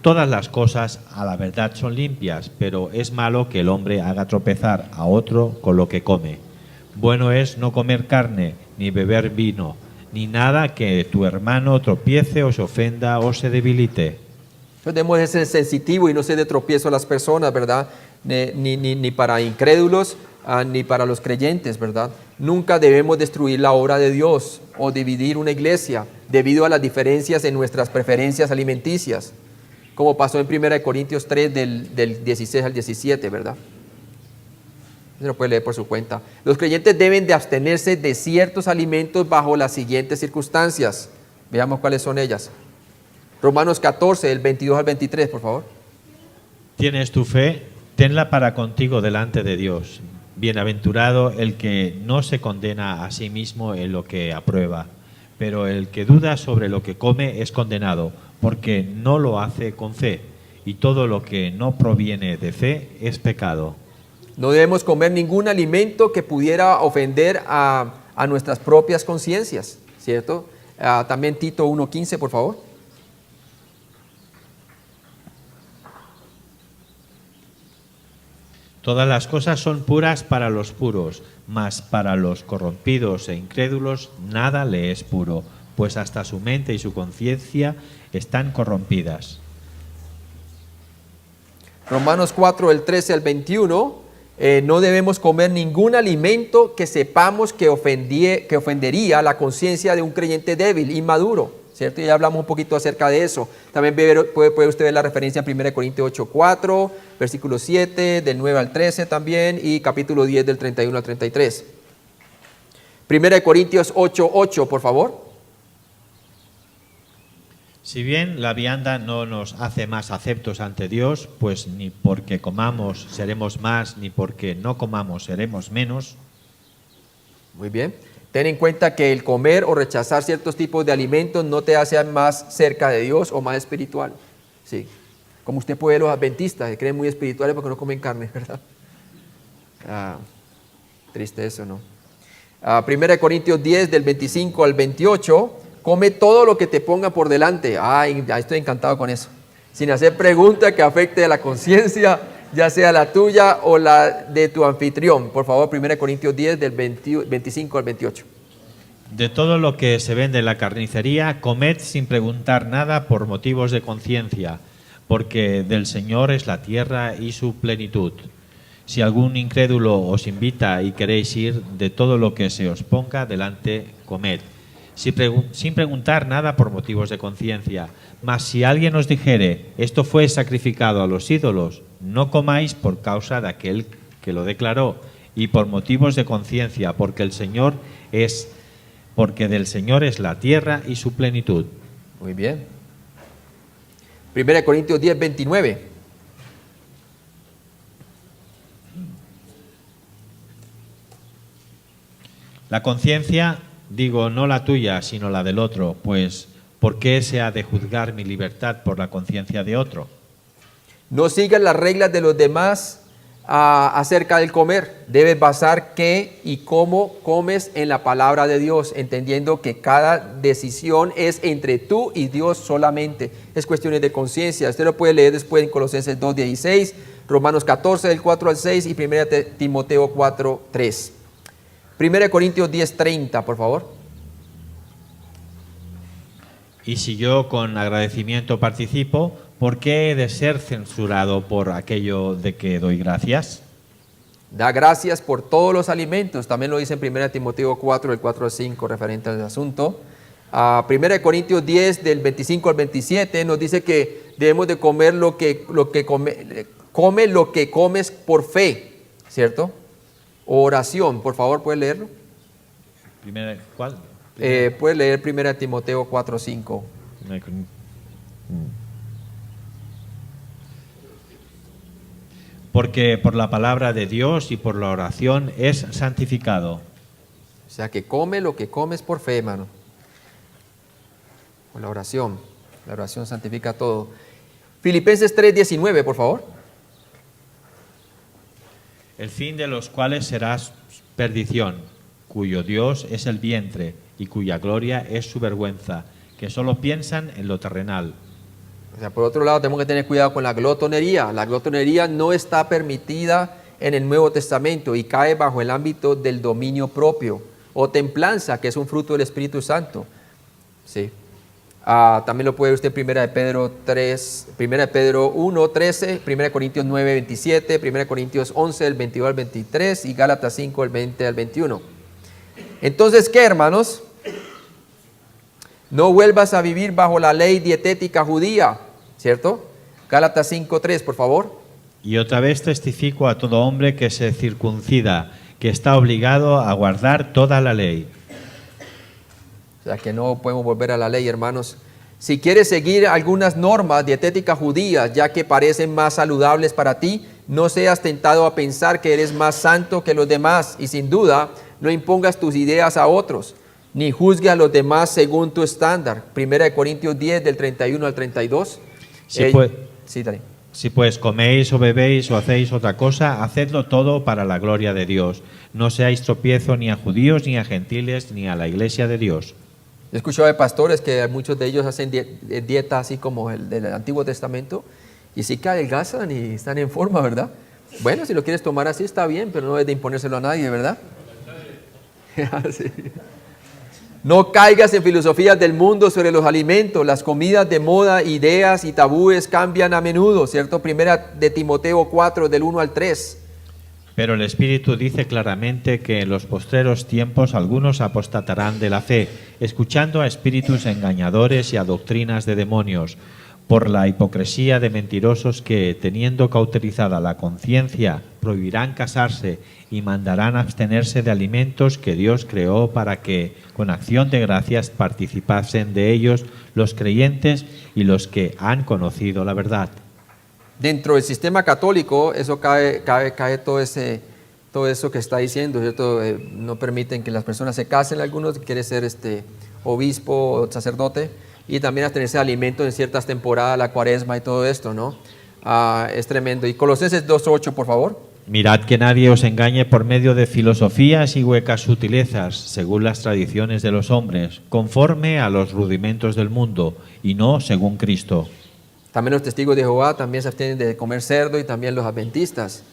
Todas las cosas a la verdad son limpias, pero es malo que el hombre haga tropezar a otro con lo que come. Bueno es no comer carne, ni beber vino, ni nada que tu hermano tropiece o se ofenda o se debilite. Debemos ser sensitivos y no ser de tropiezo a las personas, ¿verdad? Ni para incrédulos, ni para los creyentes, ¿verdad? Nunca debemos destruir la obra de Dios o dividir una iglesia debido a las diferencias en nuestras preferencias alimenticias, como pasó en 1 Corintios 3 del 16 al 17, ¿verdad? Se lo puede leer por su cuenta. Los creyentes deben de abstenerse de ciertos alimentos bajo las siguientes circunstancias. Veamos cuáles son ellas. Romanos 14, del 22 al 23, por favor. Tienes tu fe, tenla para contigo delante de Dios. Bienaventurado el que no se condena a sí mismo en lo que aprueba, pero el que duda sobre lo que come es condenado, porque no lo hace con fe, y todo lo que no proviene de fe es pecado. No debemos comer ningún alimento que pudiera ofender a nuestras propias conciencias, ¿cierto? También Tito 1:15, por favor. Todas las cosas son puras para los puros, mas para los corrompidos e incrédulos nada le es puro, pues hasta su mente y su conciencia están corrompidas. Romanos 4, del 13 al 21, no debemos comer ningún alimento que sepamos que ofendería la conciencia de un creyente débil, inmaduro, ¿cierto? Ya hablamos un poquito acerca de eso. También puede usted ver la referencia en 1 Corintios 8:4, versículo 7, del 9 al 13 también, y capítulo 10, del 31 al 33. 1 Corintios 8:8, por favor. Si bien la vianda no nos hace más aceptos ante Dios, pues ni porque comamos seremos más, ni porque no comamos seremos menos. Muy bien. Ten en cuenta que el comer o rechazar ciertos tipos de alimentos no te hace más cerca de Dios o más espiritual. Sí. Como usted puede ver los adventistas, que creen muy espirituales porque no comen carne, ¿verdad? Triste eso, ¿no? 1 Corintios 10, del 25 al 28, come todo lo que te ponga por delante. Ay, estoy encantado con eso. Sin hacer pregunta que afecte a la conciencia, ya sea la tuya o la de tu anfitrión. Por favor, 1 Corintios 10, del 25 al 28. De todo lo que se vende en la carnicería, comed sin preguntar nada por motivos de conciencia, porque del Señor es la tierra y su plenitud. Si algún incrédulo os invita y queréis ir, de todo lo que se os ponga delante, comed, sin preguntar nada por motivos de conciencia. Mas si alguien os dijere, esto fue sacrificado a los ídolos, no comáis por causa de aquel que lo declaró, y por motivos de conciencia, porque del Señor es la tierra y su plenitud. Muy bien. 1 Corintios 10, 29. La conciencia, digo, no la tuya, sino la del otro, pues ¿por qué se ha de juzgar mi libertad por la conciencia de otro? No sigas las reglas de los demás acerca del comer. Debes basar qué y cómo comes en la palabra de Dios, entendiendo que cada decisión es entre tú y Dios solamente. Es cuestiones de conciencia. Usted lo puede leer después en Colosenses 2:16, Romanos 14, del 4 al 6 y 1 Timoteo 4, 3. 1 Corintios 10:30, por favor. Y si yo con agradecimiento participo, ¿por qué he de ser censurado por aquello de que doy gracias? Da gracias por todos los alimentos. También lo dice en 1 Timoteo 4, del 4 al 5, referente al asunto. 1 Corintios 10, del 25 al 27, nos dice que debemos de comer lo que comes por fe, ¿cierto? Oración, por favor, ¿puedes leerlo? ¿Cuál? Puedes leer 1 Timoteo 4, 5. Porque por la palabra de Dios y por la oración es santificado. O sea, que come lo que comes por fe, hermano. Por la oración santifica todo. Filipenses 3:19, por favor. El fin de los cuales será perdición, cuyo Dios es el vientre y cuya gloria es su vergüenza, que solo piensan en lo terrenal. O sea, por otro lado, tenemos que tener cuidado con la glotonería. La glotonería no está permitida en el Nuevo Testamento y cae bajo el ámbito del dominio propio, o templanza, que es un fruto del Espíritu Santo. Sí. También lo puede ver usted en 1 Pedro 3, 1 Pedro 1, 13, 1 Corintios 9, 27, 1 Corintios 11, del 22 al 23 y Gálatas 5, del 20 al 21. Entonces, ¿qué, hermanos? No vuelvas a vivir bajo la ley dietética judía, ¿cierto? Gálatas 5, 3, por favor. Y otra vez testifico a todo hombre que se circuncida, que está obligado a guardar toda la ley. O sea, que no podemos volver a la ley, hermanos. Si quieres seguir algunas normas dietéticas judías, ya que parecen más saludables para ti, no seas tentado a pensar que eres más santo que los demás y sin duda no impongas tus ideas a otros, ni juzgue a los demás según tu estándar. 1 Corintios 10, del 31 al 32. Si pues coméis o bebéis o hacéis otra cosa, hacedlo todo para la gloria de Dios. No seáis tropiezo ni a judíos, ni a gentiles, ni a la iglesia de Dios. He escuchado de pastores que muchos de ellos hacen dieta así como el del Antiguo Testamento y sí que adelgazan y están en forma, ¿verdad? Bueno, si lo quieres tomar así está bien, pero no es de imponérselo a nadie, ¿verdad? Sí. No caigas en filosofías del mundo sobre los alimentos. Las comidas de moda, ideas y tabúes cambian a menudo, ¿cierto? 1 Timoteo 4, del 1 al 3. Pero el Espíritu dice claramente que en los postreros tiempos algunos apostatarán de la fe, escuchando a espíritus engañadores y a doctrinas de demonios, por la hipocresía de mentirosos que, teniendo cauterizada la conciencia, prohibirán casarse y mandarán abstenerse de alimentos que Dios creó para que, con acción de gracias, participasen de ellos los creyentes y los que han conocido la verdad. Dentro del sistema católico, eso cae todo eso que está diciendo, ¿cierto? No permiten que las personas se casen, algunos quieren ser obispo o sacerdote, y también abstenerse de alimentos en ciertas temporadas, la cuaresma y todo esto, ¿no? Es tremendo. Y Colosenses 2:8, por favor. Mirad que nadie os engañe por medio de filosofías y huecas sutilezas, según las tradiciones de los hombres, conforme a los rudimentos del mundo, y no según Cristo. También los testigos de Jehová también se abstienen de comer cerdo, y también los adventistas.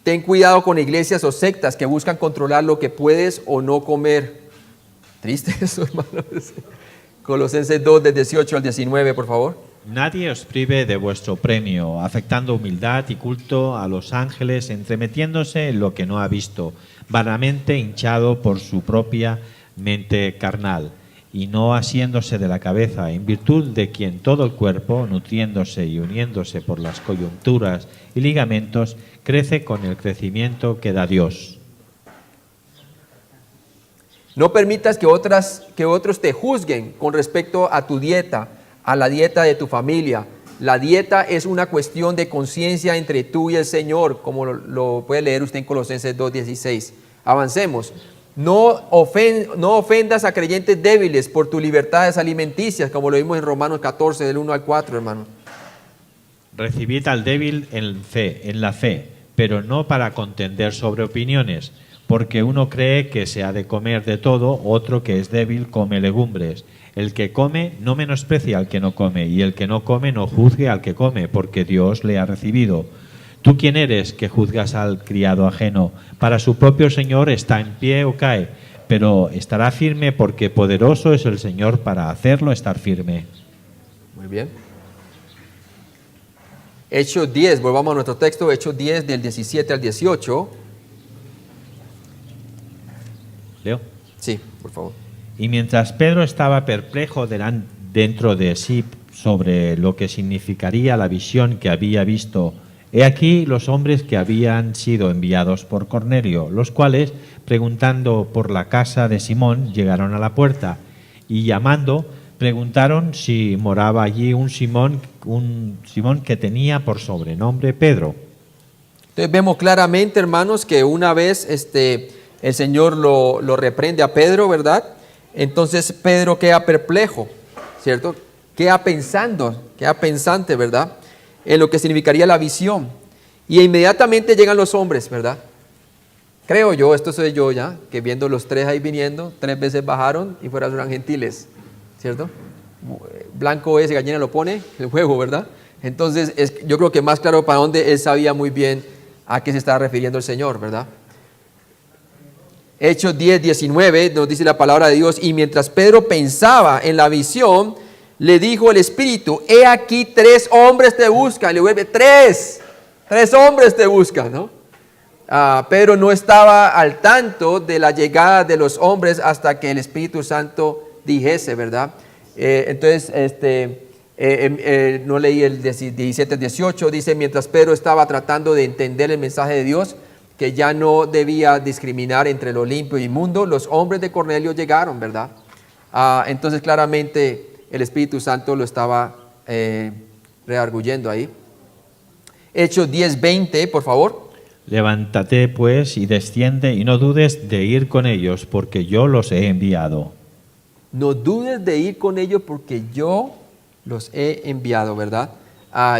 Ten cuidado con iglesias o sectas que buscan controlar lo que puedes o no comer. Triste eso, hermanos. Colosenses 2, del 18 al 19, por favor. Nadie os prive de vuestro premio, afectando humildad y culto a los ángeles, entremetiéndose en lo que no ha visto, vanamente hinchado por su propia mente carnal, y no asiéndose de la cabeza, en virtud de quien todo el cuerpo, nutriéndose y uniéndose por las coyunturas y ligamentos, crece con el crecimiento que da Dios. No permitas que otros te juzguen con respecto a tu dieta, a la dieta de tu familia. La dieta es una cuestión de conciencia entre tú y el Señor, como lo puede leer usted en Colosenses 2:16. Avancemos. No ofendas a creyentes débiles por tus libertades alimenticias, como lo vimos en Romanos 14, del 1 al 4, hermano. Recibid al débil en la fe, pero no para contender sobre opiniones, porque uno cree que se ha de comer de todo, otro que es débil come legumbres. El que come no menosprecia al que no come, y el que no come no juzgue al que come, porque Dios le ha recibido. ¿Tú quién eres que juzgas al criado ajeno? Para su propio Señor está en pie o cae, pero estará firme porque poderoso es el Señor para hacerlo estar firme. Muy bien. Hechos 10, volvamos a nuestro texto, Hechos 10, del 17 al 18. ¿Leo? Sí, por favor. Y mientras Pedro estaba perplejo dentro de sí sobre lo que significaría la visión que había visto, he aquí los hombres que habían sido enviados por Cornelio, los cuales, preguntando por la casa de Simón, llegaron a la puerta y llamando, preguntaron si moraba allí un Simón que tenía por sobrenombre Pedro. Entonces vemos claramente, hermanos, que una vez el Señor lo reprende a Pedro, ¿verdad? Entonces Pedro queda perplejo, ¿cierto? Queda pensante, ¿verdad? En lo que significaría la visión. Y inmediatamente llegan los hombres, ¿verdad? Creo yo, esto soy yo ya, que viendo los tres ahí viniendo, 3 veces bajaron y fuera eran gentiles, ¿cierto? Blanco es y gallina lo pone, el juego, ¿verdad? Entonces yo creo que más claro para dónde él sabía muy bien a qué se estaba refiriendo el Señor, ¿verdad? Hechos 10, 19 nos dice la palabra de Dios, y mientras Pedro pensaba en la visión, le dijo el Espíritu, he aquí 3 hombres te buscan. Le vuelve, 3 hombres te buscan, ¿no? Pedro no estaba al tanto de la llegada de los hombres hasta que el Espíritu Santo dijese, ¿verdad? Entonces, no leí el 17, 18, dice, mientras Pedro estaba tratando de entender el mensaje de Dios, que ya no debía discriminar entre lo limpio y inmundo, los hombres de Cornelio llegaron, ¿verdad? Entonces claramente el Espíritu Santo lo estaba redarguyendo ahí. Hechos 10:20, por favor. Levántate pues y desciende y no dudes de ir con ellos, porque yo los he enviado. No dudes de ir con ellos porque yo los he enviado, ¿verdad?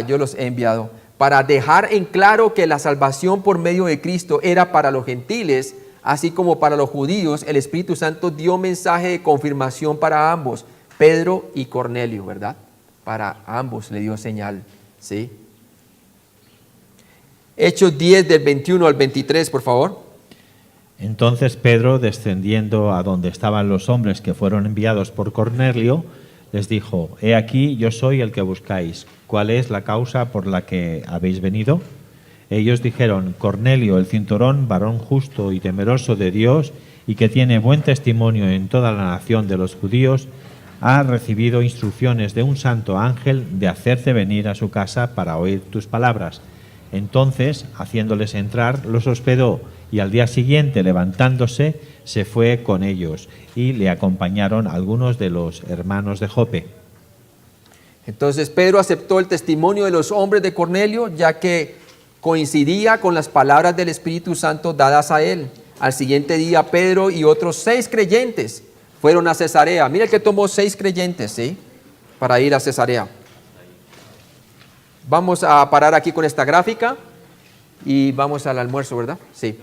Yo los he enviado. Para dejar en claro que la salvación por medio de Cristo era para los gentiles, así como para los judíos, el Espíritu Santo dio mensaje de confirmación para ambos, Pedro y Cornelio, ¿verdad? Para ambos le dio señal, ¿sí? Hechos 10 del 21 al 23, por favor. Entonces Pedro, descendiendo a donde estaban los hombres que fueron enviados por Cornelio, les dijo, he aquí yo soy el que buscáis. ¿Cuál es la causa por la que habéis venido? Ellos dijeron, Cornelio, el cinturón, varón justo y temeroso de Dios, y que tiene buen testimonio en toda la nación de los judíos, ha recibido instrucciones de un santo ángel de hacerte venir a su casa para oír tus palabras. Entonces, haciéndoles entrar, los hospedó, y al día siguiente, levantándose, se fue con ellos, y le acompañaron algunos de los hermanos de Jope. Entonces Pedro aceptó el testimonio de los hombres de Cornelio, ya que coincidía con las palabras del Espíritu Santo dadas a él. Al siguiente día Pedro y otros 6 creyentes fueron a Cesarea. Mire que tomó 6 creyentes, ¿sí? Para ir a Cesarea. Vamos a parar aquí con esta gráfica y vamos al almuerzo, ¿verdad? Sí.